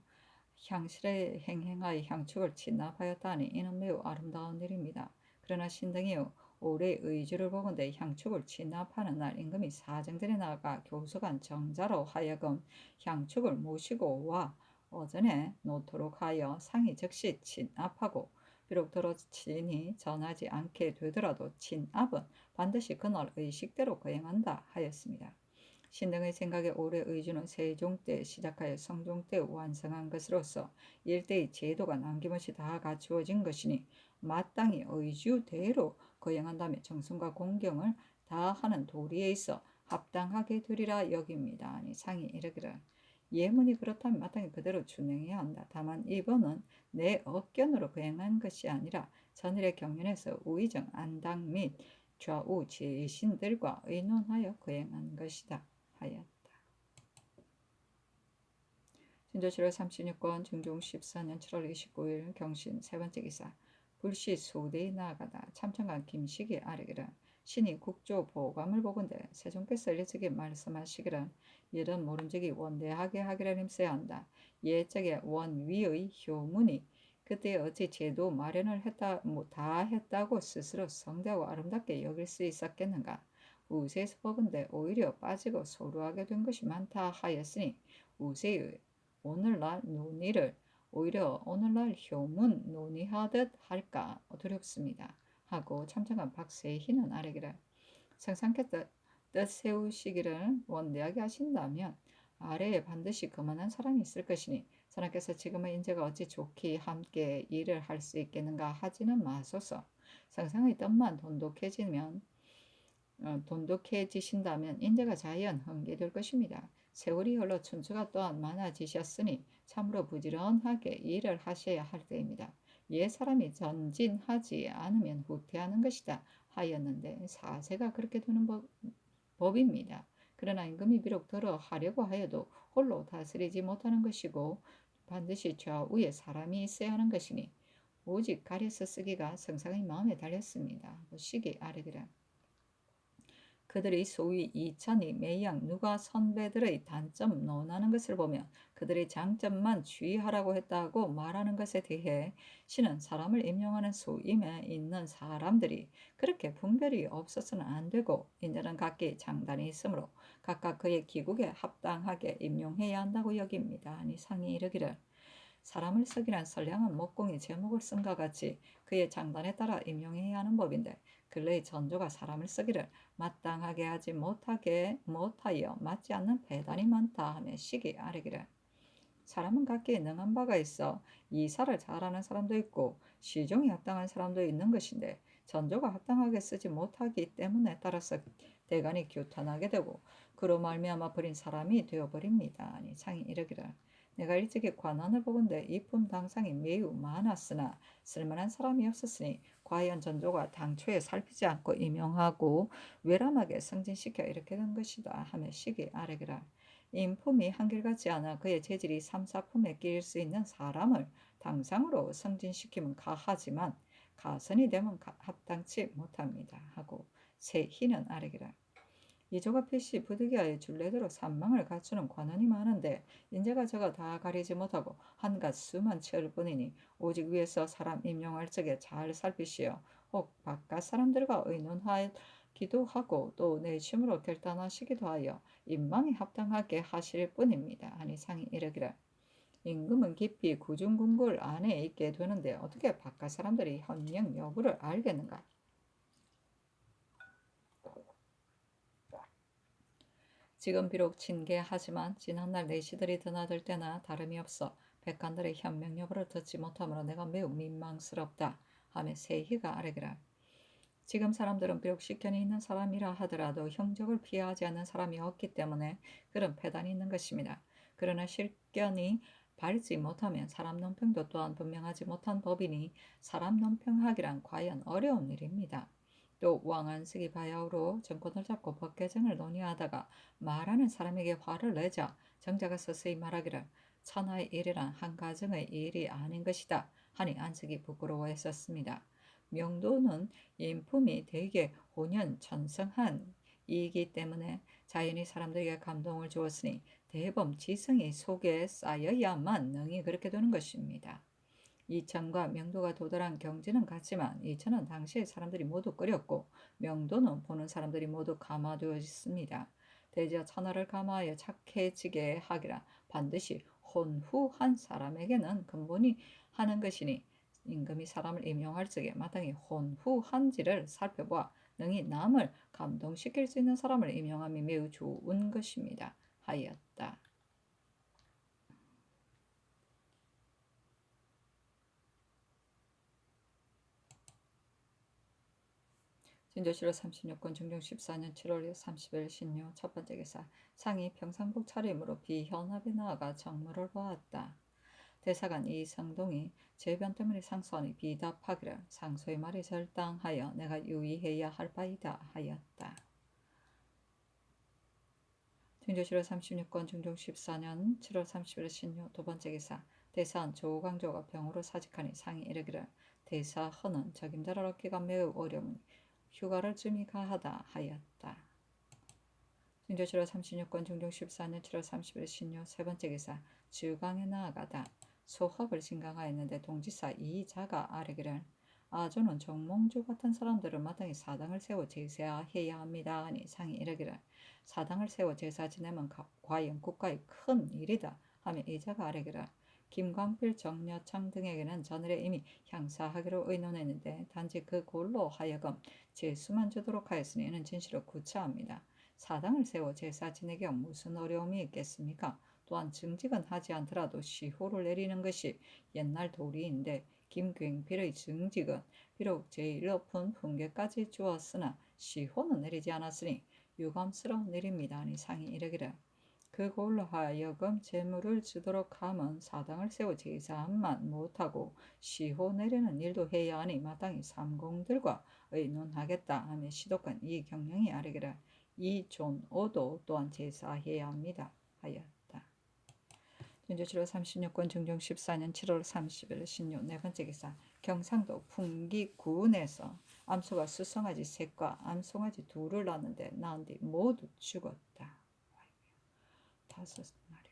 Speaker 1: 향실에 행행하여 향축을 진압하였다니 이는 매우 아름다운 일입니다. 그러나 신등이 올해 의주를 보건대 향축을 진압하는 날 임금이 사정전에 나가 교수관 정자로 하여금 향축을 모시고 와 어전에 놓도록 하여 상이 즉시 진압하고 비록 들어친이 전하지 않게 되더라도 진압은 반드시 그날 의식대로 거행한다 하였습니다. 신등의 생각에 올해 의주는 세종 때 시작하여 성종 때 완성한 것으로서 일대의 제도가 남김없이 다 갖추어진 것이니 마땅히 의주대로 거행한다면 정성과 공경을 다하는 도리에 있어 합당하게 되리라 여깁니다. 아니 상이 이르기를 예문이 그렇다면 마땅히 그대로 준행해야 한다. 다만 이번은 내 업견으로 거행한 것이 아니라 전일의 경륜에서 우의정 안당 및 좌우 제신들과 의논하여 거행한 것이다 하였다. 중조 7월 36권 중종 14년 7월 29일 경신 세 번째 기사 불시 소대에 나아가다 참청관 김식이 아뢰기를 신이 국조 보감을 보건대 세종께서 일찍이 말씀하시기를 이런 모름지기 원대하게 하기를 힘써야 한다. 예적의 원위의 효문이 그때 어찌 제도 마련을 다 했다고 스스로 성대하고 아름답게 여길 수 있었겠는가. 우세에서 보건대 오히려 빠지고 소루하게 된 것이 많다 하였으니 우세의 오늘날 논의를 오히려 오늘날 효문 논의하듯 할까 두렵습니다. 하고 참청한 박세희는 아뢰기를 성상께서 뜻 세우시기를 원대하게 하신다면 아래에 반드시 그만한 사람이 있을 것이니 선하께서 지금의 인재가 어찌 좋게 함께 일을 할 수 있겠는가 하지는 마소서. 성상의 뜻만 돈독해지면 돈독해지신다면 인재가 자연 흥계될 것입니다. 세월이 흘러 춘추가 또한 많아지셨으니 참으로 부지런하게 일을 하셔야 할 때입니다. 옛 사람이 전진하지 않으면 후퇴하는 것이다 하였는데 사세가 그렇게 되는 법입니다. 그러나 임금이 비록 들어 하려고 하여도 홀로 다스리지 못하는 것이고 반드시 좌우에 사람이 있어야 하는 것이니 오직 가려서 쓰기가 성상의 마음에 달렸습니다. 시기 아래기라. 그들이 소위 이찬이 매양 누가 선배들의 단점 논하는 것을 보면 그들의 장점만 주의하라고 했다고 말하는 것에 대해 신은 사람을 임용하는 소임에 있는 사람들이 그렇게 분별이 없어서는 안 되고 인자는 각기 장단이 있으므로 각각 그의 기국에 합당하게 임용해야 한다고 여깁니다. 아니 상이 이르기를 사람을 쓰기란 선량한 목공이 제목을 쓴과 같이 그의 장단에 따라 임용해야 하는 법인데 근래의 전조가 사람을 쓰기를 마땅하게 하지 못하여 맞지 않는 배단이 많다 하며 시기 아래기를 사람은 각기 능한 바가 있어 이사를 잘하는 사람도 있고 시종이 합당한 사람도 있는 것인데 전조가 합당하게 쓰지 못하기 때문에 따라서 대간이 규탄하게 되고 그로 말미암아 버린 사람이 되어버립니다. 아니 상이 이르기를 내가 일찍이 관원을 보건대 이품 당상이 매우 많았으나 쓸만한 사람이 없었으니 과연 전조가 당초에 살피지 않고 임용하고 외람하게 승진시켜 이렇게 된 것이다 하며 시기 아래기라 인품이 한결같지 않아 그의 재질이 삼사품에 끼일 수 있는 사람을 당상으로 승진시키면 가하지만 가선이 되면 합당치 못합니다 하고 세희는 아래기라 이조가 필시 부득이하여 줄례대로 산망을 갖추는 관원이 많은데 인재가 저가 다 가리지 못하고 한갓 수만 채울 뿐이니 오직 위에서 사람 임용할 적에 잘 살피시어 혹 바깥 사람들과 의논하기도 하고 또 내심으로 결단하시기도 하여 인망에 합당하게 하실 뿐입니다. 하니 상이 이르기를 임금은 깊이 구중궁궐 안에 있게 되는데 어떻게 바깥 사람들이 현명 여부를 알겠는가? 지금 비록 친계하지만 지난날 내시들이 드나들 때나 다름이 없어 백관들의 현명 여부를 듣지 못하므로 내가 매우 민망스럽다 하며 세희가 아뢰기라. 지금 사람들은 비록 식견이 있는 사람이라 하더라도 형적을 피하지 않는 사람이 없기 때문에 그런 패단이 있는 것입니다. 그러나 실견이 바르지 못하면 사람 논평도 또한 분명하지 못한 법이니 사람 논평하기란 과연 어려운 일입니다. 또 왕안석이 바야흐로 정권을 잡고 법 개정을 논의하다가 말하는 사람에게 화를 내자 정자가 서서히 말하기를 천하의 일이란 한 가정의 일이 아닌 것이다 하니 안석이 부끄러워했었습니다. 명도는 인품이 되게 혼연천성한 이기 때문에 자연히 사람들에게 감동을 주었으니 대범 지성이 속에 쌓여야만 능히 그렇게 되는 것입니다. 이천과 명도가 도달한 경지는 같지만 이천은 당시의 사람들이 모두 끓였고 명도는 보는 사람들이 모두 감화되어 있습니다. 대저 천하를 감화하여 착해지게 하기라 반드시 혼후한 사람에게는 근본이 하는 것이니 임금이 사람을 임용할 적에 마땅히 혼후한지를 살펴보아 능히 남을 감동시킬 수 있는 사람을 임용함이 매우 좋은 것입니다. 하였다. 진조실록 36권 중종 14년 7월 30일 신묘 첫 번째 기사 상이 평상복 차림으로 비현합에 나아가 정무를 보았다. 대사관 이성동이 제변 때문에 상소하니 비답하기를 상소의 말이 절당하여 내가 유의해야 할 바이다 하였다. 진조실록 36권 중종 14년 7월 30일 신묘 두 번째 기사 대사한 조광조가 병으로 사직하니 상이 이르기를 대사헌은 적임자를 얻기가 매우 어려우니 휴가를 쯤이 가하다 하였다. 진조실록 36권 중종 14년 7월 30일 신묘 세 번째 기사 주강에 나아가다 소합을 신강하였는데 동지사 이자가 아뢰기를 아조는 정몽주 같은 사람들을 마땅히 사당을 세워 제사해야 합니다 하니 상이 이르기를 사당을 세워 제사 지내면 과연 국가의 큰 일이다 하며 이자가 아뢰기를 김광필, 정여창 등에게는 전일에 이미 향사하기로 의논했는데 단지 그 골로 하여금 제수만 주도록 하였으니 이는 진실로 구차합니다. 사당을 세워 제사 지내기에 무슨 어려움이 있겠습니까? 또한 증직은 하지 않더라도 시호를 내리는 것이 옛날 도리인데 김광필의 증직은 비록 제일 높은 훈계까지 주었으나 시호는 내리지 않았으니 유감스러운 일입니다. 하니 상이 이르기를 그걸로 하여금 재물을 주도록 하면 사당을 세워 제사함만 못하고 시호 내리는 일도 해야 하니 마땅히 삼공들과 의논하겠다 하며 시독한 이 경령이 아뢰기를 이 존오도 또한 제사해야 합니다 하였다. 현재 7월 36권 중종 14년 7월 30일 신유 네 번째 기사 경상도 풍기군에서 암소가 수송아지 셋과 암송아지 둘을 낳았는데 낳은 뒤 모두 죽었다. 5마리를.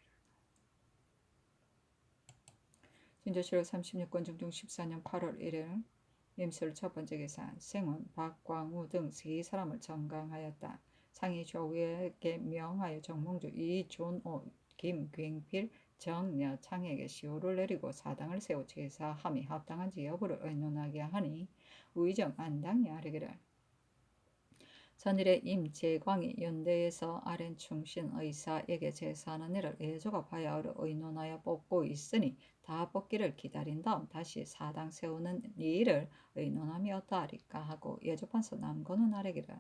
Speaker 1: 현재 7월 36권 중종 14년 8월 1일 임술 첫 번째 기사 생훈, 박광우 등 세 사람을 정강하였다. 상이 조위에게 명하여 정몽주, 이존오, 김굉필, 정여창에게 시호를 내리고 사당을 세워 제사함이 합당한지 여부를 의논하게 하니 우의정 안당이 아뢰기를 전일에 임재광이 연대에서 아랜 충신 의사에게 제사하는 일을 예조가 바야흐로 의논하여 뽑고 있으니 다 뽑기를 기다린 다음 다시 사당 세우는 일을 의논하며 어떠하리까 하고 예조판서 남고는 아뢰기를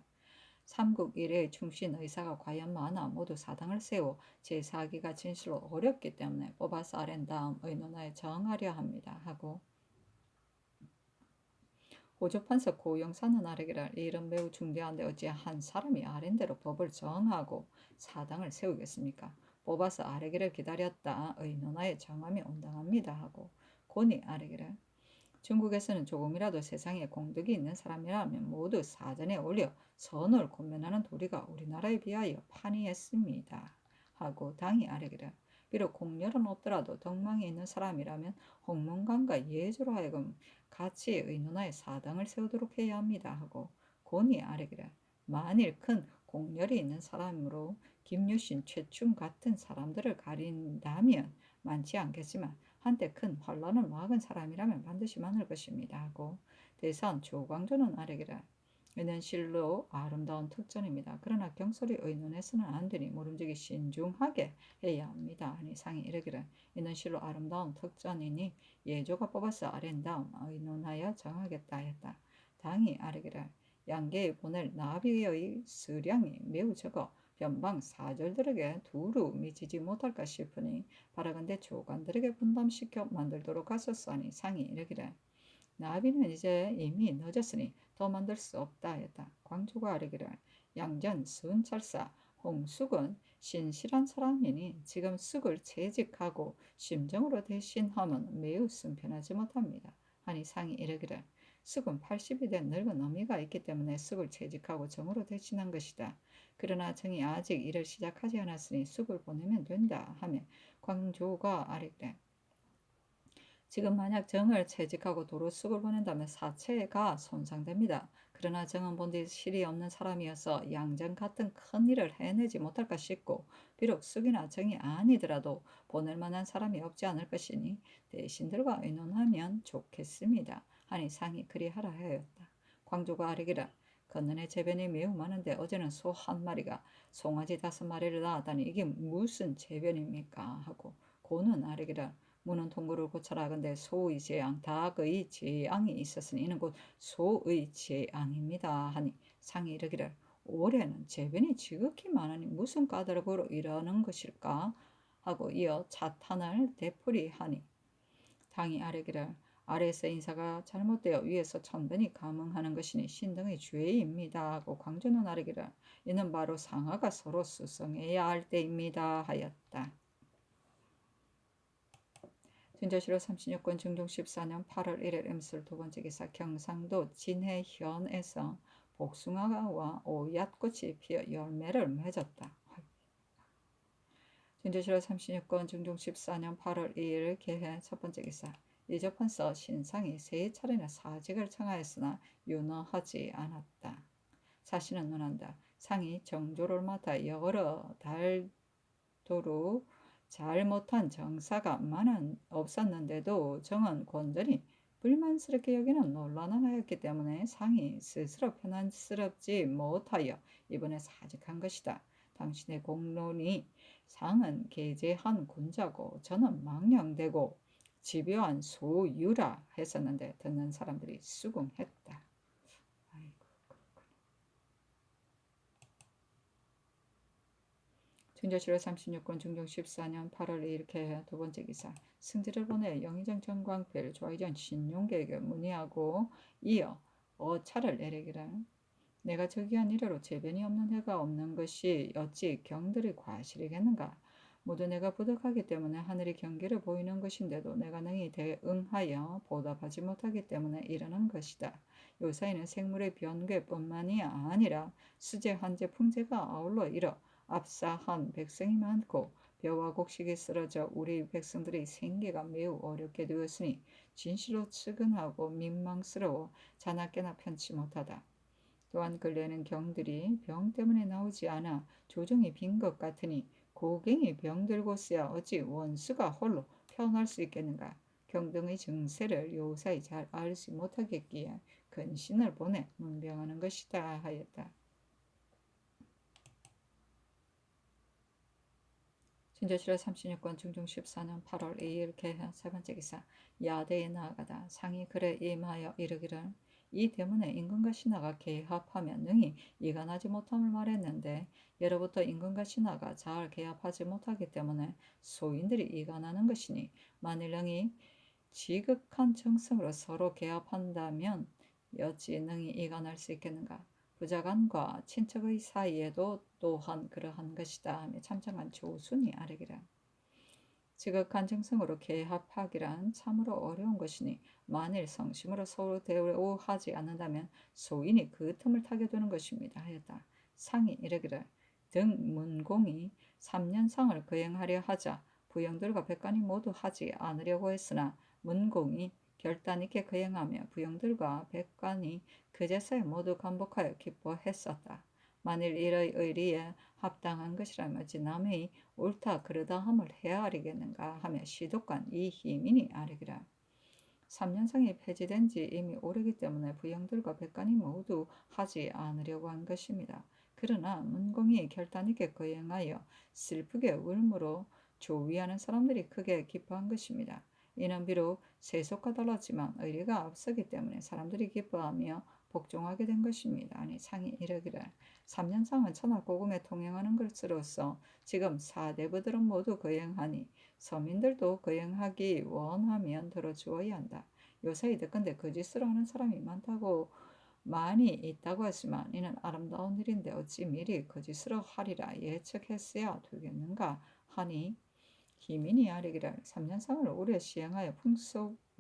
Speaker 1: 삼국 일의 충신 의사가 과연 많아 모두 사당을 세워 제사하기가 진실로 어렵기 때문에 뽑아서 아랜 다음 의논하여 정하려 합니다 하고 호조판서 고영사는 아뢰기를 이 일은 매우 중대한데 어찌 한 사람이 아랜대로 법을 정하고 사당을 세우겠습니까? 뽑아서 아뢰기를 기다렸다 의논하여 정함이 온당합니다 하고 곤이 아뢰기를 중국에서는 조금이라도 세상에 공덕이 있는 사람이라면 모두 사전에 올려 선을 권면하는 도리가 우리나라에 비하여 판이했습니다 하고 당이 아뢰기를 비록 공렬은 없더라도 덕망이 있는 사람이라면 홍문관과 예조로 하여금 같이 의논하여 사당을 세우도록 해야 합니다 하고 곤이 아뢰기를 만일 큰 공렬이 있는 사람으로 김유신, 최충 같은 사람들을 가린다면 많지 않겠지만 한때 큰 환란을 막은 사람이라면 반드시 많을 것입니다 하고 대선 조광조는 아뢰기를 이는 실로 아름다운 특전입니다. 그러나 경솔히 의논해서는 안 되니 모름지기 신중하게 해야 합니다. 하니 상이 이르기를 이는 실로 아름다운 특전이니 예조가 뽑아서 아랜 다음 의논하여 정하겠다 하였다. 당이 아뢰기를 양계에 보낼 나비의 수량이 매우 적어 변방 사절들에게 두루 미치지 못할까 싶으니 바라건대 조관들에게 분담시켜 만들도록 하소서 하니 상이 이르기를 나비는 이제 이미 늦었으니 더 만들 수 없다 했다. 광조가 아뢰기를 양전 순찰사 홍숙은 신실한 사람이니 지금 쑥을 채직하고 심정으로 대신하면 매우 순편하지 못합니다. 하니 상이 이르기를 쑥은 80이 된 늙은 어미가 있기 때문에 쑥을 채직하고 정으로 대신한 것이다. 그러나 정이 아직 일을 시작하지 않았으니 쑥을 보내면 된다 하며 광조가 아뢰기를 지금 만약 정을 채직하고 도로 쑥을 보낸다면 사체가 손상됩니다. 그러나 정은 본디 실이 없는 사람이어서 양정 같은 큰 일을 해내지 못할까 싶고 비록 쑥이나 정이 아니더라도 보낼 만한 사람이 없지 않을 것이니 대신들과 의논하면 좋겠습니다. 하니 상이 그리하라 하였다. 광조가 아뢰기를 건넌의 재변이 매우 많은데 어제는 소 한 마리가 송아지 5마리를 낳았다니 이게 무슨 재변입니까? 하고 고는 아뢰기를 무는 통구를 고쳐라. 근데 소의 재앙, 닭의 재앙이 있었으니 이는 곧 소의 재앙입니다. 하니 상이 이르기를 올해는 재변이 지극히 많으니 무슨 까닭으로 이러는 것일까? 하고 이어 자탄을 되풀이하니 당이 아뢰기를 아래에서 인사가 잘못되어 위에서 천변이 감응하는 것이니 신등의 죄입니다. 하고 광조는 아뢰기를 이는 바로 상하가 서로 수성해야 할 때입니다. 하였다. 진저시로 36권 중종 14년 8월 1일 임술 두 번째 기사 경상도 진해현에서 복숭아와 오얏꽃이 피어 열매를 맺었다. 진저시로 36권 중종 14년 8월 2일 개해 첫 번째 기사 이조판서 신상이 세 차례나 사직을 청하였으나 윤허하지 않았다. 사신은 논한다. 상이 정조를 맡아 여러 달도록 잘 못한 정사가 많은 없었는데도 정은 권전이 불만스럽게 여기는 논란을 하였기 때문에 상이 스스로 편안스럽지 못하여 이번에 사직한 것이다. 당신의 공론이 상은 계제한 군자고 저는 망령되고 집요한 소유라 했었는데 듣는 사람들이 수긍했다. 아이고, 그렇구나. 중조실로 36권 중종 14년 8월 2일 개회 두 번째 기사. 승지를 보내 영의정 정광필 조의전 신용계획을 문의하고 이어 어차를 내리기라. 내가 저기한 이래로 재변이 없는 해가 없는 것이 어찌 경들의 과실이겠는가. 모두 내가 부득하기 때문에 하늘이 경계를 보이는 것인데도 내가 능히 대응하여 보답하지 못하기 때문에 일어난 것이다. 요사이는 생물의 변괴뿐만이 아니라 수재, 환재, 풍재가 아울러 일어 압사한 백성이 많고 벼와 곡식이 쓰러져 우리 백성들의 생계가 매우 어렵게 되었으니 진실로 측은하고 민망스러워 자나깨나 편치 못하다. 또한 근래는 경들이 병 때문에 나오지 않아 조정이 빈 것 같으니 고갱이 병들고서야 어찌 원수가 홀로 편할 수 있겠는가. 경등의 증세를 요사이 잘 알지 못하겠기에 근신을 보내 문병하는 것이다 하였다. 진저실화 36권 중종 14년 8월 2일 개회 세 번째 기사. 야대에 나아가다 상이 그래 임하여 이르기를 이 때문에 임금과 신하가 개합하면 능히 이간하지 못함을 말했는데 예로부터 임금과 신하가 잘 개합하지 못하기 때문에 소인들이 이간하는 것이니 만일 능히 지극한 정성으로 서로 개합한다면 어찌 능히 이간할 수 있겠는가. 부자간과 친척의 사이에도 또한 그러한 것이다 하며 참정한 조순이 아뢰기라. 지극한 정성으로 개합하기란 참으로 어려운 것이니 만일 성심으로 서로 대우하지 않는다면 소인이 그 틈을 타게 되는 것입니다 하였다. 상이 이르기를 등 문공이 3년상을 거행하려 하자 부영들과 백관이 모두 하지 않으려고 했으나 문공이 결단 있게 거행하며 부영들과 백관이 그제서야 모두 감복하여 기뻐했었다. 만일 이의 의리에 합당한 것이라면 어찌 남의 옳다 그르다 함을 헤아리겠는가 하며 시독관 이희민이 아뢰기라. 3년상이 폐지된 지 이미 오래기 때문에 부영들과 백관이 모두 하지 않으려고 한 것입니다. 그러나 문공이 결단 있게 거행하여 슬프게 울므로 조위하는 사람들이 크게 기뻐한 것입니다. 이는 비록 세속과 달랐지만 의리가 앞서기 때문에 사람들이 기뻐하며 복종하게 된 것입니다. 아니 상이 이르기를 3년상은 천하고금에 통행하는 것으로서 지금 사대부들은 모두 거행하니 서민들도 거행하기 원하면 들어주어야 한다. 요새 이득건데 거짓으로 하는 사람이 많이 있다고 하지만 이는 아름다운 일인데 어찌 미리 거짓으로 하리라 예측했어야 되겠는가 하니 희민이 아뢰기를 3년상을 오래 시행하여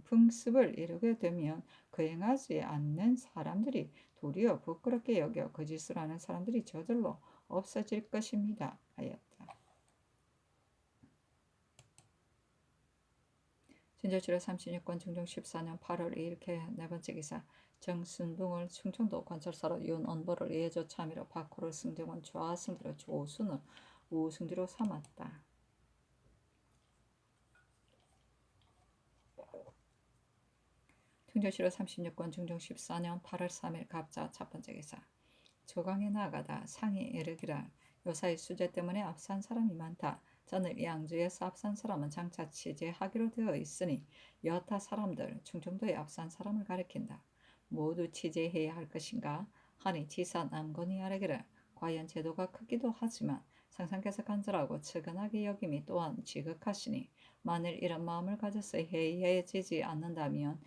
Speaker 1: 풍습을 이루게 되면 거행하지 않는 사람들이 도리어 부끄럽게 여겨 거짓을 하는 사람들이 저절로 없어질 것입니다 하였다. 진저실화 36권 중종 14년 8월 2일 개회 네 번째 기사. 정순붕을 충청도 관찰사로 윤언보를 예조 참의로 박호를 승정원 좌승기로 조순을 우승지로 삼았다. 충정실화 36권 중종 14년 8월 3일 갑자 첫 번째 기사. 조강에 나아가다 상이 이르기를 요사이 수재 때문에 압산 사람이 많다. 전을 양주에서 압산 사람은 장차 취재하기로 되어 있으니 여타 사람들 충청도에 압산 사람을 가리킨다. 모두 취재해야 할 것인가 하니 지사 남건이 아뢰기를 과연 제도가 크기도 하지만 상상께서 간절하고 측은하게 여김이 또한 지극하시니 만일 이런 마음을 가져서 해이해지지 않는다면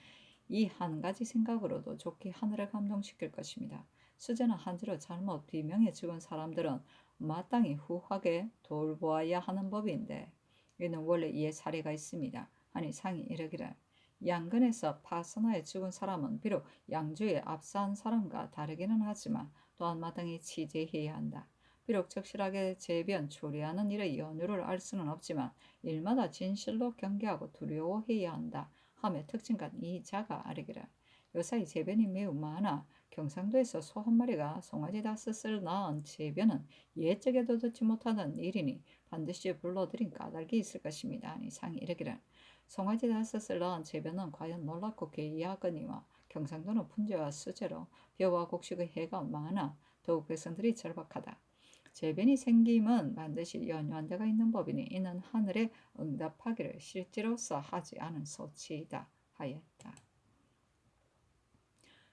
Speaker 1: 이 한 가지 생각으로도 좋게 하늘을 감동시킬 것입니다. 수재나 한지로 잘못 비명에 죽은 사람들은 마땅히 후하게 돌보아야 하는 법인데 이는 원래 이에 사례가 있습니다. 하니 상이 이르기를 양근에서 파선하에 죽은 사람은 비록 양주에 압사한 사람과 다르기는 하지만 또한 마땅히 취재해야 한다. 비록 적실하게 재변 조리하는 일의 연유를 알 수는 없지만 일마다 진실로 경계하고 두려워해야 한다. 하며 특징간 이 자가 아뢰기를 요사이 재변이 매우 많아 경상도에서 소 한 마리가 송아지 5을 낳은 재변은 예적에도 듣지 못하는 일이니 반드시 불러들인 까닭이 있을 것입니다. 아니 상이 이르기를 송아지 5을 낳은 재변은 과연 놀랍고 괴이하거니와 경상도는 풍재와 수재로 벼와 곡식의 해가 많아 더욱 백성들이 절박하다. 재변이 생김은 반드시 연유한 데가 있는 법이니 이는 하늘에 응답하기를 실제로서 하지 않은 소치이다 하였다.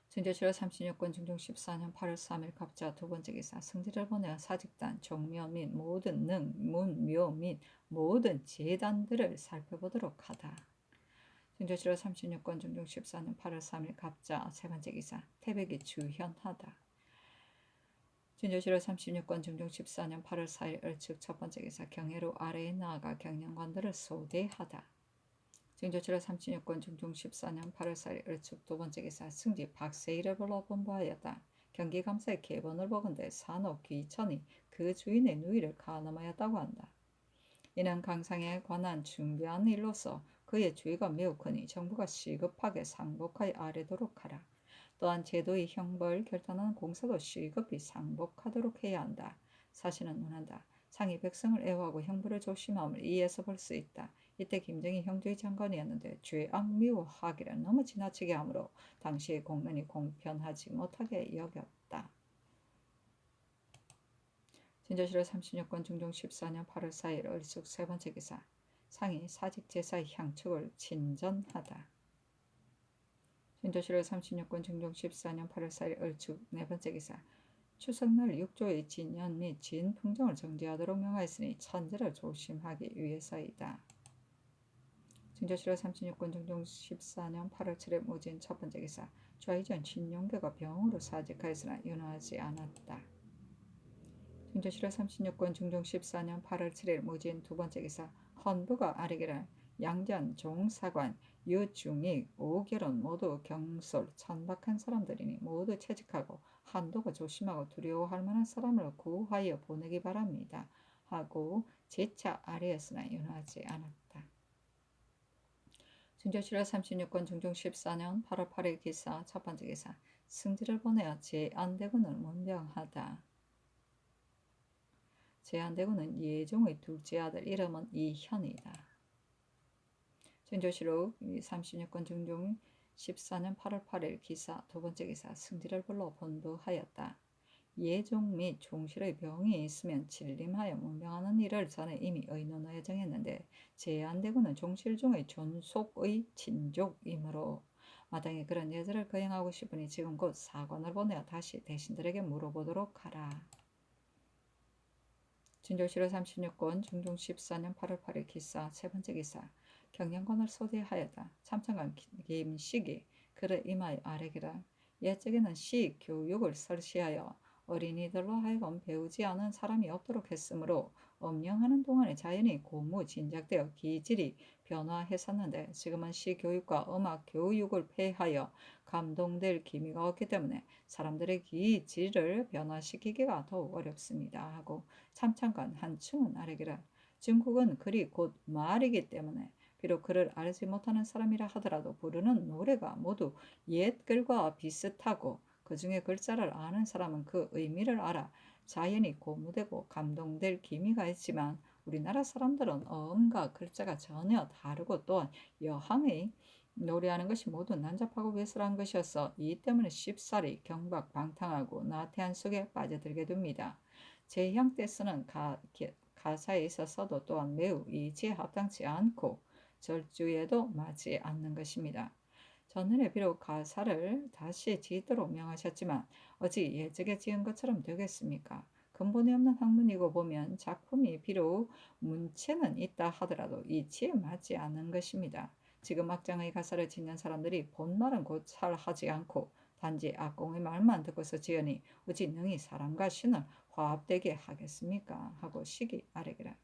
Speaker 1: 증조실록 36권 중종 14년 8월 3일 갑자 두 번째 기사 승지를 보내어 사직단, 종묘 및 모든 능, 문, 묘 및 모든 제단들을 살펴보도록 하다. 증조실록 36권 중종 14년 8월 3일 갑자 세 번째 기사 태백이 주현하다. 증조실록 36권 중종 14년 8월 4일 을축 첫 번째 기사 경회로 아래에 나아가 경영관들을 소대하다. 증조실록 36권 중종 14년 8월 4일 을축 두 번째 기사 승지 박세일을 불러 본부하였다. 경기감사의 계본을 보건대 산옥 귀천이 그 주인의 누이를 가늠하였다고 한다. 이는 강상에 관한 중대한 일로서 그의 주의가 매우 크니 정부가 시급하게 상복하여 아뢰도록 하라. 또한 제도의 형벌 결단하는 공사도 시급히 상복하도록 해야 한다. 사실은 논한다. 상이 백성을 애호하고 형벌을 조심함을 이에서 볼 수 있다. 이때 김정희 형주의 장관이었는데 죄악 미워하기를 너무 지나치게 하므로 당시의 공론이 공편하지 못하게 여겼다. 진조실록 36권 중종 14년 8월 4일 을숙 세 번째 기사 상이 사직제사의 향축을 친전하다. 진조실록 36권 중종 14년 8월 4일 을축 네 번째 기사 추석날 6조의 진연 및 진풍정을 정지하도록 명하였으니 천재를 조심하기 위해서이다. 증조실록 36권 중종 14년 8월 7일 무진 첫 번째 기사 좌이전 신용교가 병으로 사직하였으나 윤허하지 않았다. 증조실록 36권 중종 14년 8월 7일 무진 두 번째 기사 헌부가 아뢰기를 양전, 종사관, 유중익, 오결은 모두 경솔, 천박한 사람들이니 모두 채직하고 한도가 조심하고 두려워할 만한 사람을 구하여 보내기 바랍니다. 하고 재차 아뢰었으나 윤허하지 않았다. 증조실록 36권 중종 14년 8월 8일 기사 첫 번째 기사 승지를 보내어 제안대군을 문병하다. 제안대군은 예종의 둘째 아들 이름은 이현이다. 증조실록 36권 중종 14년 8월 8일 기사 두 번째 기사 승지를 불러 본부하였다. 예종 및 종실의 병이 있으면 진림하여 문병하는 일을 전에 이미 의논하여 정했는데 제안대군은 종실 중의 존속의 친족이므로 마땅히 그런 예절을 거행하고 싶으니 지금 곧 사관을 보내어 다시 대신들에게 물어보도록 하라. 진조실록 36권 중종 14년 8월 8일 기사 세 번째 기사 경영관을 소대하였다. 참청관 김식이 그를 임하여 아뢰기를 옛적에는 시 교육을 설시하여 어린이들로 하여금 배우지 않은 사람이 없도록 했으므로 엄령하는 동안에 자연히 고무진작되어 기질이 변화했었는데 지금은 시교육과 음악 교육을 폐하여 감동될 기미가 없기 때문에 사람들의 기질을 변화시키기가 더욱 어렵습니다. 하고 참참관 한충은 아뢰기를 중국은 글이 곧 말이기 때문에 비록 글을 알지 못하는 사람이라 하더라도 부르는 노래가 모두 옛 글과 비슷하고 그 중에 글자를 아는 사람은 그 의미를 알아 자연히 고무되고 감동될 기미가 있지만 우리나라 사람들은 어음과 글자가 전혀 다르고 또한 여항의 노래하는 것이 모두 난잡하고 외설한 것이어서 이 때문에 쉽사리 경박방탕하고 나태한 속에 빠져들게 됩니다. 제향 때 쓰는 가사에 있어서도 또한 매우 이지에 합당치 않고 절주에도 맞지 않는 것입니다. 전년에 비록 가사를 다시 짓도록 명하셨지만 어찌 예적에 지은 것처럼 되겠습니까? 근본이 없는 학문이고 보면 작품이 비록 문체는 있다 하더라도 이치에 맞지 않는 것입니다. 지금 악장의 가사를 짓는 사람들이 본말은 고찰하지 않고 단지 악공의 말만 듣고서 지으니 어찌 능히 사람과 신을 화합되게 하겠습니까? 하고 시기 아뢰기라.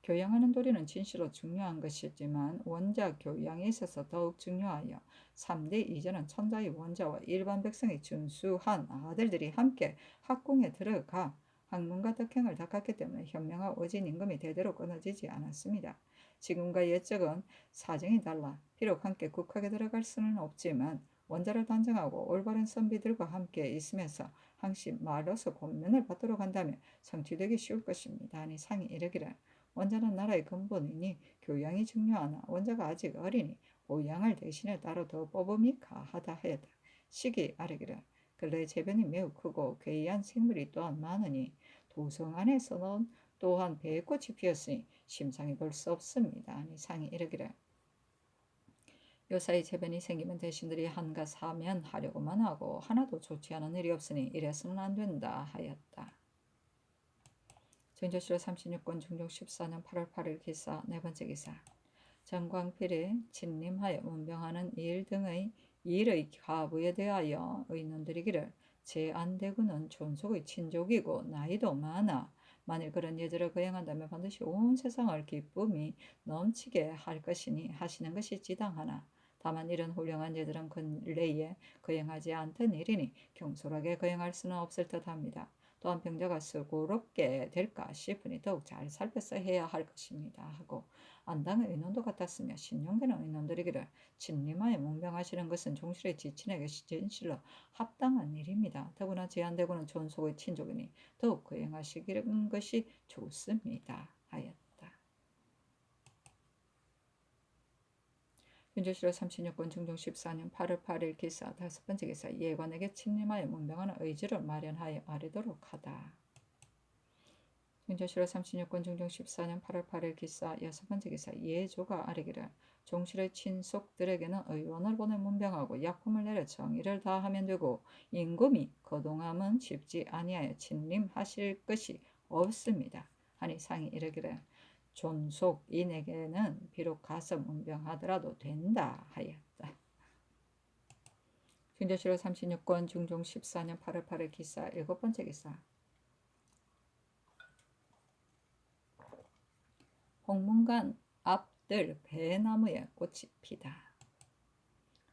Speaker 1: 교양하는 도리는 진실로 중요한 것이지만 원자 교양에 있어서 더욱 중요하여 3대 이전은 천자의 원자와 일반 백성의 준수한 아들들이 함께 학궁에 들어가 학문과 덕행을 닦았기 때문에 현명한 어진 임금이 대대로 끊어지지 않았습니다. 지금과 옛적은 사정이 달라 비록 함께 국학에 들어갈 수는 없지만 원자를 단정하고 올바른 선비들과 함께 있으면서 항시 말로서 권면을 받도록 한다면 성취되기 쉬울 것입니다. 아니 상이 이르기를 원자는 나라의 근본이니 교양이 중요하나 원자가 아직 어리니 보양을 대신에 따로 더 뽑음이 가하다 하였다. 시기 아뢰기를 근래 재변이 매우 크고 괴이한 생물이 또한 많으니 도성 안에서는 또한 배꽃이 피었으니 심상히 볼 수 없습니다. 아니 상이 이르기를 요사이 재변이 생기면 대신들이 한가 사면 하려고만 하고 하나도 좋지 않은 일이 없으니 이래서는 안 된다 하였다. 정조실록 36권 중종 14년 8월 8일 기사 네 번째 기사. 정광필이 친림하여 문병하는 일 등의 일의 과부에 대하여 의논드리기를 제 안대구는 존속의 친족이고 나이도 많아 만일 그런 예절을 거행한다면 반드시 온 세상을 기쁨이 넘치게 할 것이니 하시는 것이 지당하나 다만 이런 훌륭한 예절은 근래에 거행하지 않던 일이니 경솔하게 거행할 수는 없을 듯합니다. 또한 병자가 수고롭게 될까 싶으니 더욱 잘 살펴서 해야 할 것입니다 하고 안당의 의논도 같았으며 신용되는 의논들이기를 친림하여 문병하시는 것은 종실의 지친에게 진실로 합당한 일입니다. 더구나 제한되고는 존속의 친족이니 더욱 거행하시기는 것이 좋습니다 하였다. 윤조실록 36권 중종 14년 8월 8일 기사 다섯 번째 기사 예관에게 친림하여 문병하는 의지를 마련하여 아뢰도록 하다. 윤조실록 36권 중종 14년 8월 8일 기사 여섯 번째 기사 예조가 아뢰기를 종실의 친속들에게는 의원을 보내 문병하고 약품을 내려 정의를 다하면 되고 임금이 거동함은 쉽지 아니하여 친림하실 것이 없습니다 하니 상이 이르기를 존속인에게는 비록 가서 문병하더라도 된다 하였다. 중조실록 36권 중종 14년 8월 8일 기사 일곱 번째 기사 홍문관 앞들 배나무에 꽃이 피다.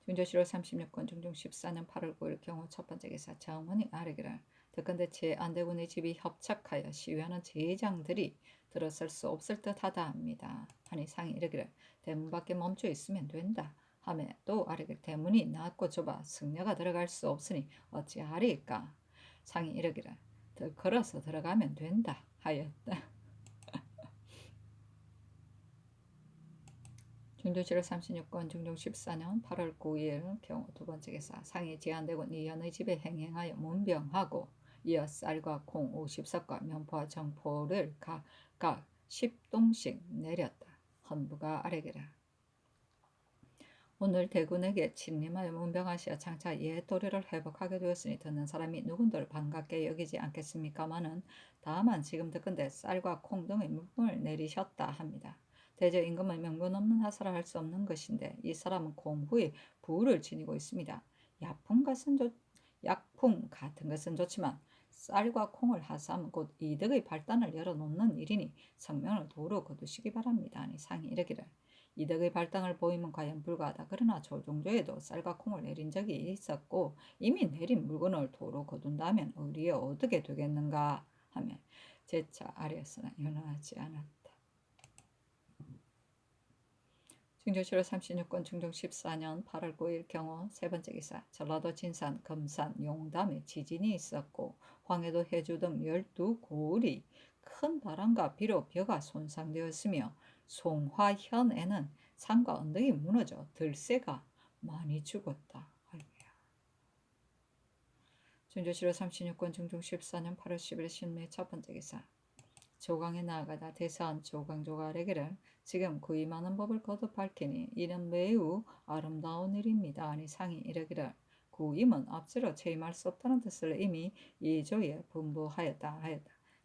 Speaker 1: 중조실록 36권 중종 14년 8월 9일 경우 첫 번째 기사 정원이 아뢰기를 듣건대 제안대군의 집이 협착하여 시위하는 제장들이 들어설 수 없을 듯하다 합니다. 하니 상이 이르기를 대문 밖에 멈춰 있으면 된다 하며 또 아뢰기를 대문이 낮고 좁아 승려가 들어갈 수 없으니 어찌하리까. 상이 이르기를 걸어서 들어가면 된다 하였다. 중조실록 36권 중종 14년 8월 9일 경우 두 번째 기사 상이 제한되고 이현의 집에 행행하여 문병하고 이어 쌀과 콩 50석과 면포와 정포를 각각 10동씩 내렸다. 헌부가 아뢰기를 오늘 대군에게 친림하여 문병하시어 장차 옛 도리를 회복하게 되었으니 듣는 사람이 누군들 반갑게 여기지 않겠습니까마는 다만 지금 듣건대 쌀과 콩 등의 물품을 내리셨다 합니다. 대저 임금은 명분 없는 하사를 할 수 없는 것인데 이 사람은 공부에 부를 지니고 있습니다. 약품 같은 것은 좋지만 쌀과 콩을 하사하면 곧 이득의 발단을 열어놓는 일이니 성명을 도로 거두시기 바랍니다. 아니 상이 이르기를 이덕의 발당을 보이면 과연 불가하다. 그러나 조종조에도 쌀과 콩을 내린 적이 있었고 이미 내린 물건을 도로 거둔다면 의리에 어떻게 되겠는가 하며 재차 아뢰었으나 연하지 않았다. 중조실록 36권 중종 14년 8월 9일 경호 세 번째 기사 전라도 진산, 금산, 용담에 지진이 있었고 황해도 해주 등 12고을이 큰 바람과 비로 벼가 손상되었으며 송화현에는 산과 언덕이 무너져 들새가 많이 죽었다. 중조실록 36권 중종 14년 8월 10일 신매 첫 번째 기사 조강에 나아가다 대사한 조강조가 아뢰기를 지금 구임하는 법을 거듭 밝히니 이는 매우 아름다운 일입니다. 아니 상이 이르기를 구임은 앞으로 체임할 수 없다는 뜻을 이미 이조에 분부하였다.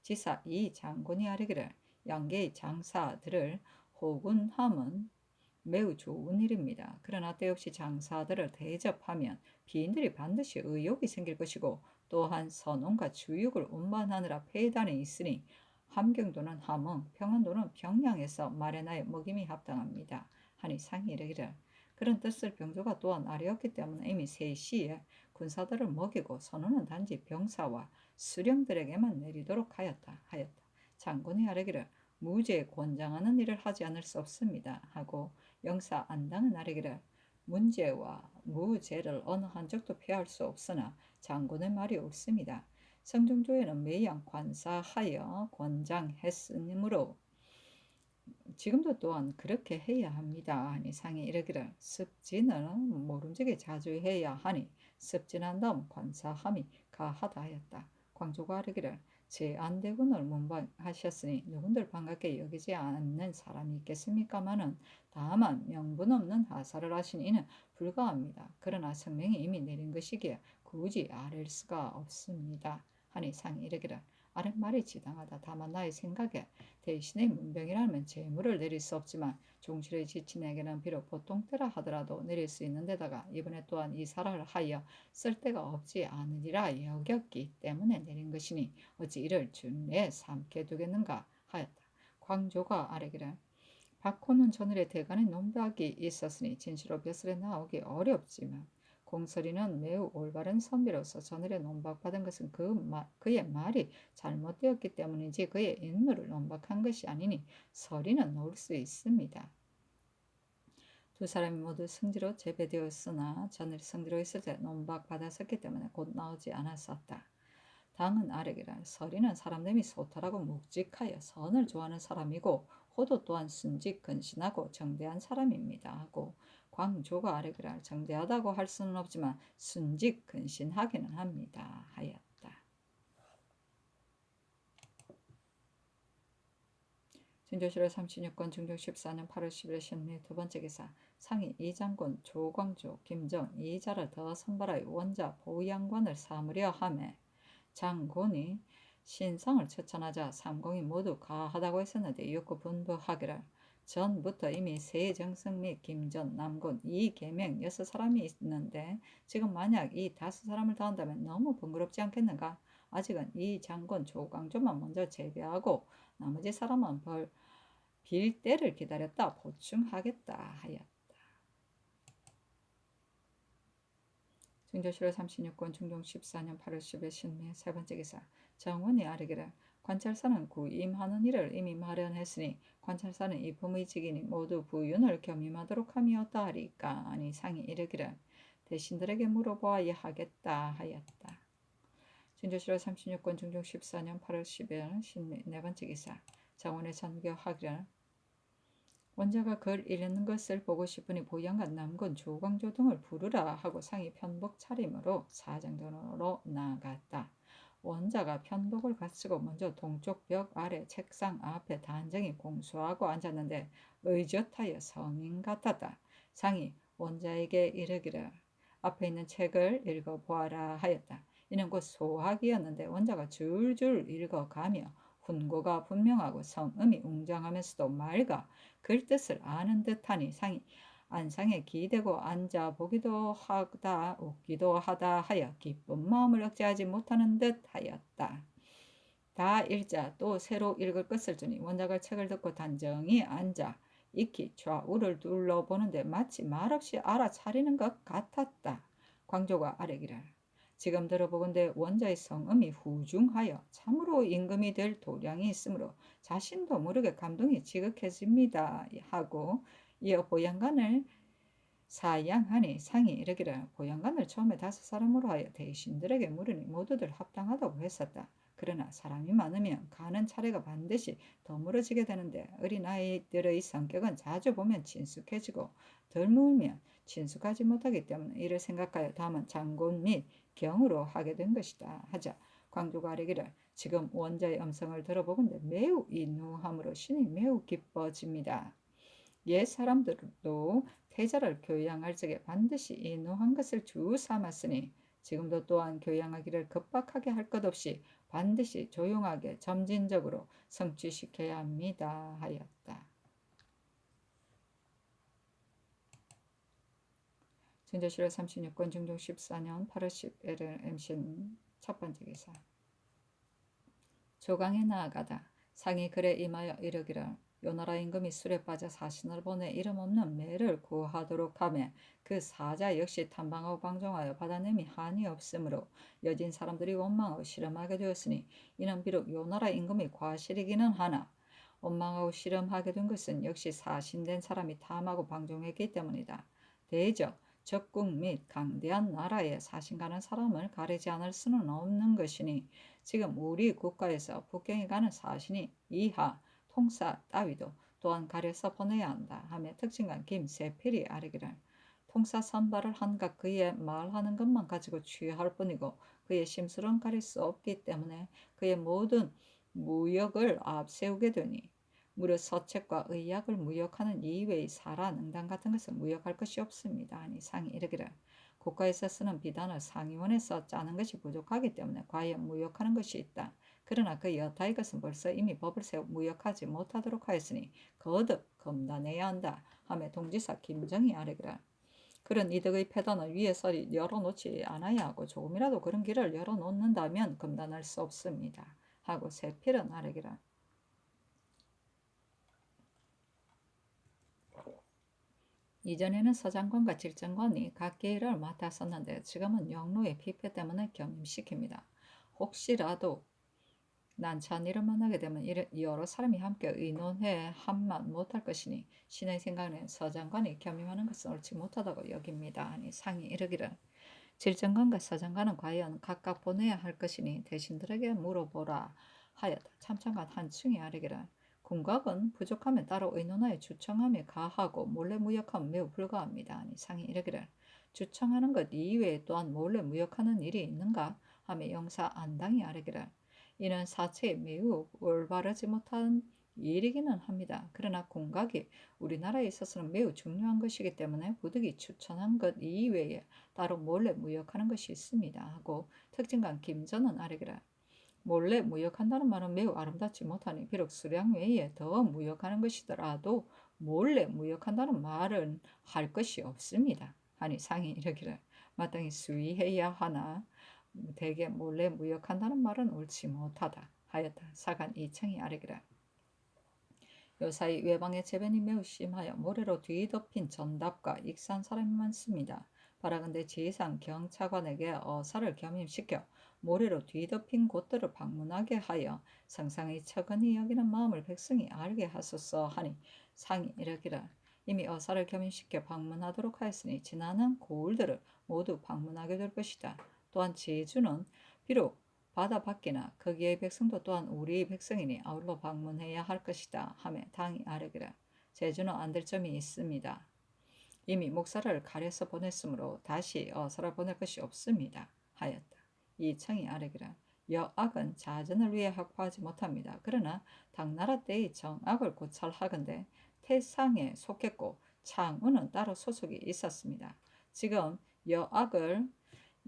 Speaker 1: 지사 이 장군이 아뢰기를 양계의 장사들을 호군함은 매우 좋은 일입니다. 그러나 때없이 장사들을 대접하면 비인들이 반드시 의욕이 생길 것이고 또한 선원과 주육을 운반하느라 폐단이 있으니 함경도는 함흥, 평안도는 평양에서 마련하여 먹임이 합당합니다. 하니 상이 이르기를 그런 뜻을 병조가 또한 아뢰었기 때문에 이미 세시에 군사들을 먹이고 선원은 단지 병사와 수령들에게만 내리도록 하였다. 장군이 아뢰기를 무죄에 권장하는 일을 하지 않을 수 없습니다. 하고 영사 안당은 아뢰기를 문죄와 무죄를 어느 한쪽도 피할 수 없으나 장군의 말이 옳습니다. 성종조에는 매양 관사하여 권장했으므로 지금도 또한 그렇게 해야 합니다. 하니 상이 이르기를 습진은 모름지기 자주 해야 하니 습진한 다음 관사함이 가하다 하였다. 광조가 아뢰기를 제 안대군을 문방하셨으니 누군들 반갑게 여기지 않는 사람이 있겠습니까마는 다만 명분 없는 하사를 하신 이는 불가합니다. 그러나 성명이 이미 내린 것이기에 굳이 아랠 수가 없습니다. 하니 상이 이르기를 아랫말이 지당하다. 다만 나의 생각에 대신의 문병이라면 재물을 내릴 수 없지만 종실에 지친 에게는 비록 보통 때라 하더라도 내릴 수 있는 데다가 이번에 또한 이 사라를 하여 쓸 데가 없지 않으리라 여겼기 때문에 내린 것이니 어찌 이를 준례 삼게 두겠는가 하였다. 광조가 아뢰기를 박호는 전일에 대간에 논박이 있었으니 진시로 벼슬에 나오기 어렵지만 공설이는 매우 올바른 선비로서 전일에 논박받은 것은 그의 말이 잘못되었기 때문이지 그의 인물을 논박한 것이 아니니 서리는 놓을 수 있습니다. 두 사람이 모두 승지로 제배되었으나 전일 승지로 있을 때 논박받았었기 때문에 곧 나오지 않았었다. 당은 아래기라 서리는 사람됨이 소탈하고 묵직하여 선을 좋아하는 사람이고 호도 또한 순직 근신하고 정대한 사람입니다 하고 광조가 아래기라 정대하다고 할 수는 없지만 순직 근신하기는 합니다 하였다. 진조실록 36권 중종 14년 8월 10일 신미 두 번째 기사 상이 이장군 조광조 김정 이자를 더 선발하여 원자 보양관을 삼으려 하매 장군이 신상을 처천하자 삼공이 모두 가하다고 했었는데 이윽고 분부하기를 전부터 이미 세정승 및 김전 남군 이 계명 6사람이 있는데 지금 만약 이 5사람을 더한다면 너무 번거롭지 않겠는가? 아직은 이 장군 조광조만 먼저 제비하고 나머지 사람은 빌 때를 기다렸다 보충하겠다 하였다. 중조실록 36권 중종 14년 8월 10일 신미 세 번째 기사 정원이 아뢰기를 관찰사는 구임하는 일을 이미 마련했으니 관찰사는 이 부의직인이 모두 부윤을 겸임하도록 함이었다 하리까 아니 상이 이르기를 대신들에게 물어보아야 하겠다 하였다. 진조실록 36권 중종 14년 8월 10일 신미 네 번째 기사 정원의 전교하기를 원자가 글 읽는 것을 보고 싶으니 보양관 남군 조광조 등을 부르라 하고 상이 편복 차림으로 사정전으로 나갔다. 원자가 편복을 갖추고 먼저 동쪽 벽 아래 책상 앞에 단정히 공수하고 앉았는데 의젓하여 성인 같았다. 상이 원자에게 이르기를 앞에 있는 책을 읽어보아라 하였다. 이는 곧 소학이었는데 원자가 줄줄 읽어가며 훈고가 분명하고 성음이 웅장하면서도 맑아 글 뜻을 아는 듯하니 상이 안상에 기대고 앉아 보기도 하다 웃기도 하다 하여 기쁜 마음을 억제하지 못하는 듯 하였다. 다 읽자 또 새로 읽을 것을 주니 원자가 책을 듣고 단정히 앉아 익히 좌우를 둘러보는데 마치 말없이 알아차리는 것 같았다. 광조가 아뢰기를 지금 들어보건대 원자의 성음이 후중하여 참으로 임금이 될 도량이 있으므로 자신도 모르게 감동이 지극해집니다 하고 이어 보양관을 사양하니 상이 이르기를 보양관을 처음에 5사람으로 하여 대신들에게 물으니 모두들 합당하다고 했었다. 그러나 사람이 많으면 가는 차례가 반드시 더물어지게 되는데 어린아이들의 성격은 자주 보면 친숙해지고 덜 물면 친숙하지 못하기 때문에 이를 생각하여 다만 장군 및 경으로 하게 된 것이다 하자 광조가 아뢰기를 지금 원자의 음성을 들어보건대 매우 인후함으로 신이 매우 기뻐집니다. 옛 사람들도 태자를 교양할 적에 반드시 인후한 것을 주 삼았으니 지금도 또한 교양하기를 급박하게 할 것 없이 반드시 조용하게 점진적으로 성취시켜야 합니다 하였다. 진조실록 36권 중종 14년 8월 10일 MC는 첫 번째 기사 조강에 나아가다 상이 글에 임하여 이르기를 요나라 임금이 술에 빠져 사신을 보내 이름 없는 매를 구하도록 하며 그 사자 역시 탐방하고 방종하여 받아냄이 한이 없으므로 여진 사람들이 원망하고 실험하게 되었으니 이는 비록 요나라 임금이 과실이기는 하나 원망하고 실험하게 된 것은 역시 사신된 사람이 탐하고 방종했기 때문이다. 대적 적국 및 강대한 나라에 사신가는 사람을 가리지 않을 수는 없는 것이니 지금 우리 국가에서 북경에 가는 사신이 이하 통사 따위도 또한 가려서 보내야 한다 하며 특징관 김세필이 아뢰기를 통사 선발을 한각 그의 말하는 것만 가지고 취할 뿐이고 그의 심술은 가릴 수 없기 때문에 그의 모든 무역을 앞세우게 되니 무릇 서책과 의약을 무역하는 이외의 사라 능당 같은 것은 무역할 것이 없습니다. 아니 상이 이르기를 국가에서 쓰는 비단을 상위원에서 짜는 것이 부족하기 때문에 과연 무역하는 것이 있다. 그러나 그 여타의 것은 벌써 이미 법을 세워 무역하지 못하도록 하였으니 거듭 검단해야 한다. 하며 동지사 김정이 아뢰기를 그런 이득의 패단을 위에서 열어놓지 않아야 하고 조금이라도 그런 길을 열어놓는다면 검단할 수 없습니다. 하고 세필은 아뢰기를 이전에는 서장관과 질정관이 각기 일을 맡았었는데 지금은 영로의 피폐 때문에 겸임시킵니다. 혹시라도 난처한 일을 만나게 되면 여러 사람이 함께 의논해 한만 못할 것이니 신의 생각에는 서장관이 겸임하는 것은 옳지 못하다고 여깁니다. 아니 상이 이르기를 질정관과 서장관은 과연 각각 보내야 할 것이니 대신들에게 물어보라 하였다. 참찬관 한충이 아뢰기를 궁각은 부족하면 따로 의논하여 주청함에 가하고 몰래 무역하면 매우 불가합니다. 아니 상이 이르기를 주청하는 것 이외에 또한 몰래 무역하는 일이 있는가 하며 영사 안당이 아뢰기를 이는 사체에 매우 올바르지 못한 일이기는 합니다. 그러나 궁각이 우리나라에 있어서는 매우 중요한 것이기 때문에 부득이 추천한 것 이외에 따로 몰래 무역하는 것이 있습니다. 하고 특징관 김전은 아뢰기를 몰래 무역한다는 말은 매우 아름답지 못하니 비록 수량 외에 더 무역하는 것이더라도 몰래 무역한다는 말은 할 것이 없습니다. 하니 상이 이르기를 마땅히 수위해야 하나 대개 몰래 무역한다는 말은 옳지 못하다 하였다. 사간 이청이 아뢰기를 요사이 외방의 재변이 매우 심하여 모래로 뒤덮인 전답과 익산 사람이 많습니다. 바라건대 지상 경차관에게 어사를 겸임시켜 모래로 뒤덮인 곳들을 방문하게 하여 성상의 처근히 여기는 마음을 백성이 알게 하소서 하니 상이 이르기를 이미 어사를 겸임시켜 방문하도록 하였으니 지나는 고을들을 모두 방문하게 될 것이다. 또한 제주는 비록 바다 밖이나 거기의 백성도 또한 우리 백성이니 아울러 방문해야 할 것이다 하며 당이 아뢰기를 제주는 안 될 점이 있습니다. 이미 목사를 가려서 보냈으므로 다시 어사를 보낼 것이 없습니다 하였다. 이청이 아뢰기를 여악은 자전을 위해 확보하지 못합니다. 그러나 당나라 때의 정악을 고찰하건대 태상에 속했고 창우는 따로 소속이 있었습니다. 지금 여악을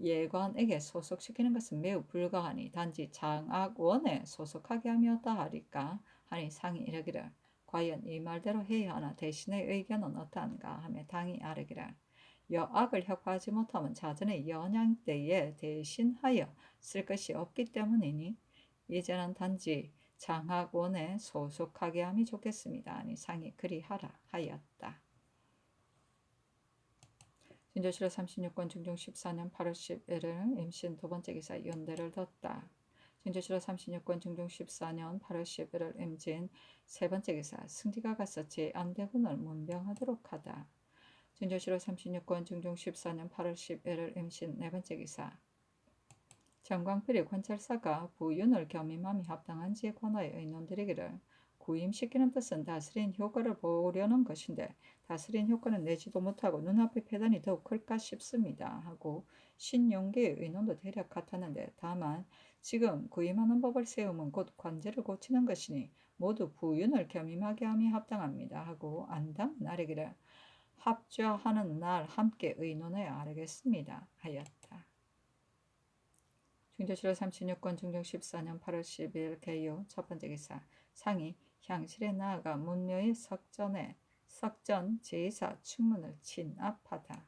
Speaker 1: 예관에게 소속시키는 것은 매우 불가하니 단지 장악원에 소속하게 하였다 하리까 하니 상이 이르기를 과연 이 말대로 해야 하나 대신의 의견은 어떠한가 하며 당이 아뢰기를 여악을 혁파하지 못하면 자전의 연양 때에 대신하여 쓸 것이 없기 때문이니 이제는 단지 장학원에 소속하게 함이 좋겠습니다. 아니 상이 그리하라 하였다. 진조실로 36권 중종 14년 8월 11일 임신 두 번째 기사 연대를 뒀다. 진조실로 36권 중종 14년 8월 11일 임진 세 번째 기사 승지가 가서 제 안대군을 문병하도록 하다. 진조실로 36권 중종 14년 8월 11일 임신 네 번째 기사 정광필이 관찰사가 부윤을 겸임함이 합당한지에 관하여 의논드리기를 구임시키는 뜻은 다스린 효과를 보려는 것인데 다스린 효과는 내지도 못하고 눈앞의 폐단이 더욱 클까 싶습니다. 하고 신용기의 의논도 대략 같았는데 다만 지금 구임하는 법을 세우면 곧 관제를 고치는 것이니 모두 부윤을 겸임하게 함이 합당합니다. 하고 안당 나르기를 합좌하는 날 함께 의논해야 알겠습니다. 하였다. 중조실로 36권 중종 14년 8월 10일 개요 첫 번째 기사 상이 향실에 나아가 문묘의 석전 제사 충문을 진압하다.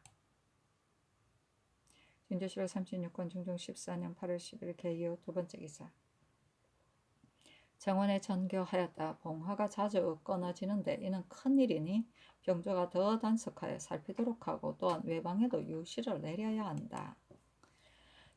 Speaker 1: 중조실로 36권 중종 14년 8월 10일 개요 두 번째 기사 정원에 전교하였다. 봉화가 자주 끊어지는데 이는 큰일이니 병조가 더 단속하여 살피도록 하고 또한 외방에도 유시를 내려야 한다.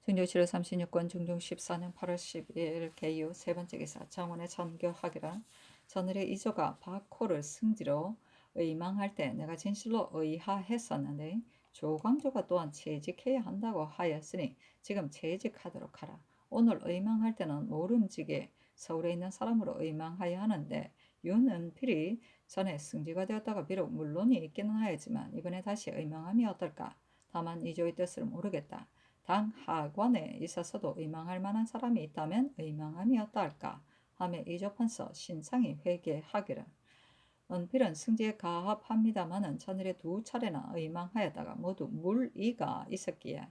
Speaker 1: 중조실로 36권 중종 14년 8월 12일 개요 세 번째 기사 정원에 전교하기란 전일의 이조가 박호를 승지로 의망할 때 내가 진실로 의하했었는데 조광조가 또한 채직해야 한다고 하였으니 지금 채직하도록 하라. 오늘 의망할 때는 모름지게 서울에 있는 사람으로 의망하여 하는데 윤은필이 전에 승지가 되었다가 비록 물론이 있기는 하였지만 이번에 다시 의망함이 어떨까. 다만 이조의 뜻을 모르겠다. 당 하관에 있어서도 의망할 만한 사람이 있다면 의망함이었다 할까 하며 이조판서 신상이 회개하기를 은필은 승지에 가합합니다마는 전일에 두 차례나 의망하였다가 모두 물의가 있었기에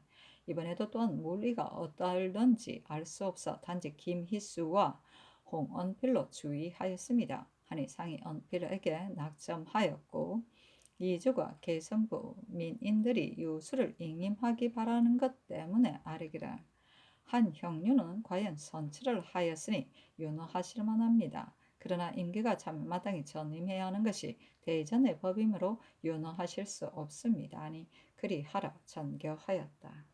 Speaker 1: 이번에도 또한 물의가 어떨런지 알 수 없어 단지 김희수와 홍은필로 주의하였습니다. 하니 상이 은필에게 낙점하였고 이주가 개성부 민인들이 유수를 잉임하기 바라는 것 때문에 아뢰기를 한 형류는 과연 선처를 하였으니 윤호하실 만합니다. 그러나 임기가 참 마땅히 전임해야 하는 것이 대전의 법이므로 윤호하실 수 없습니다. 아니 그리하라 전교하였다.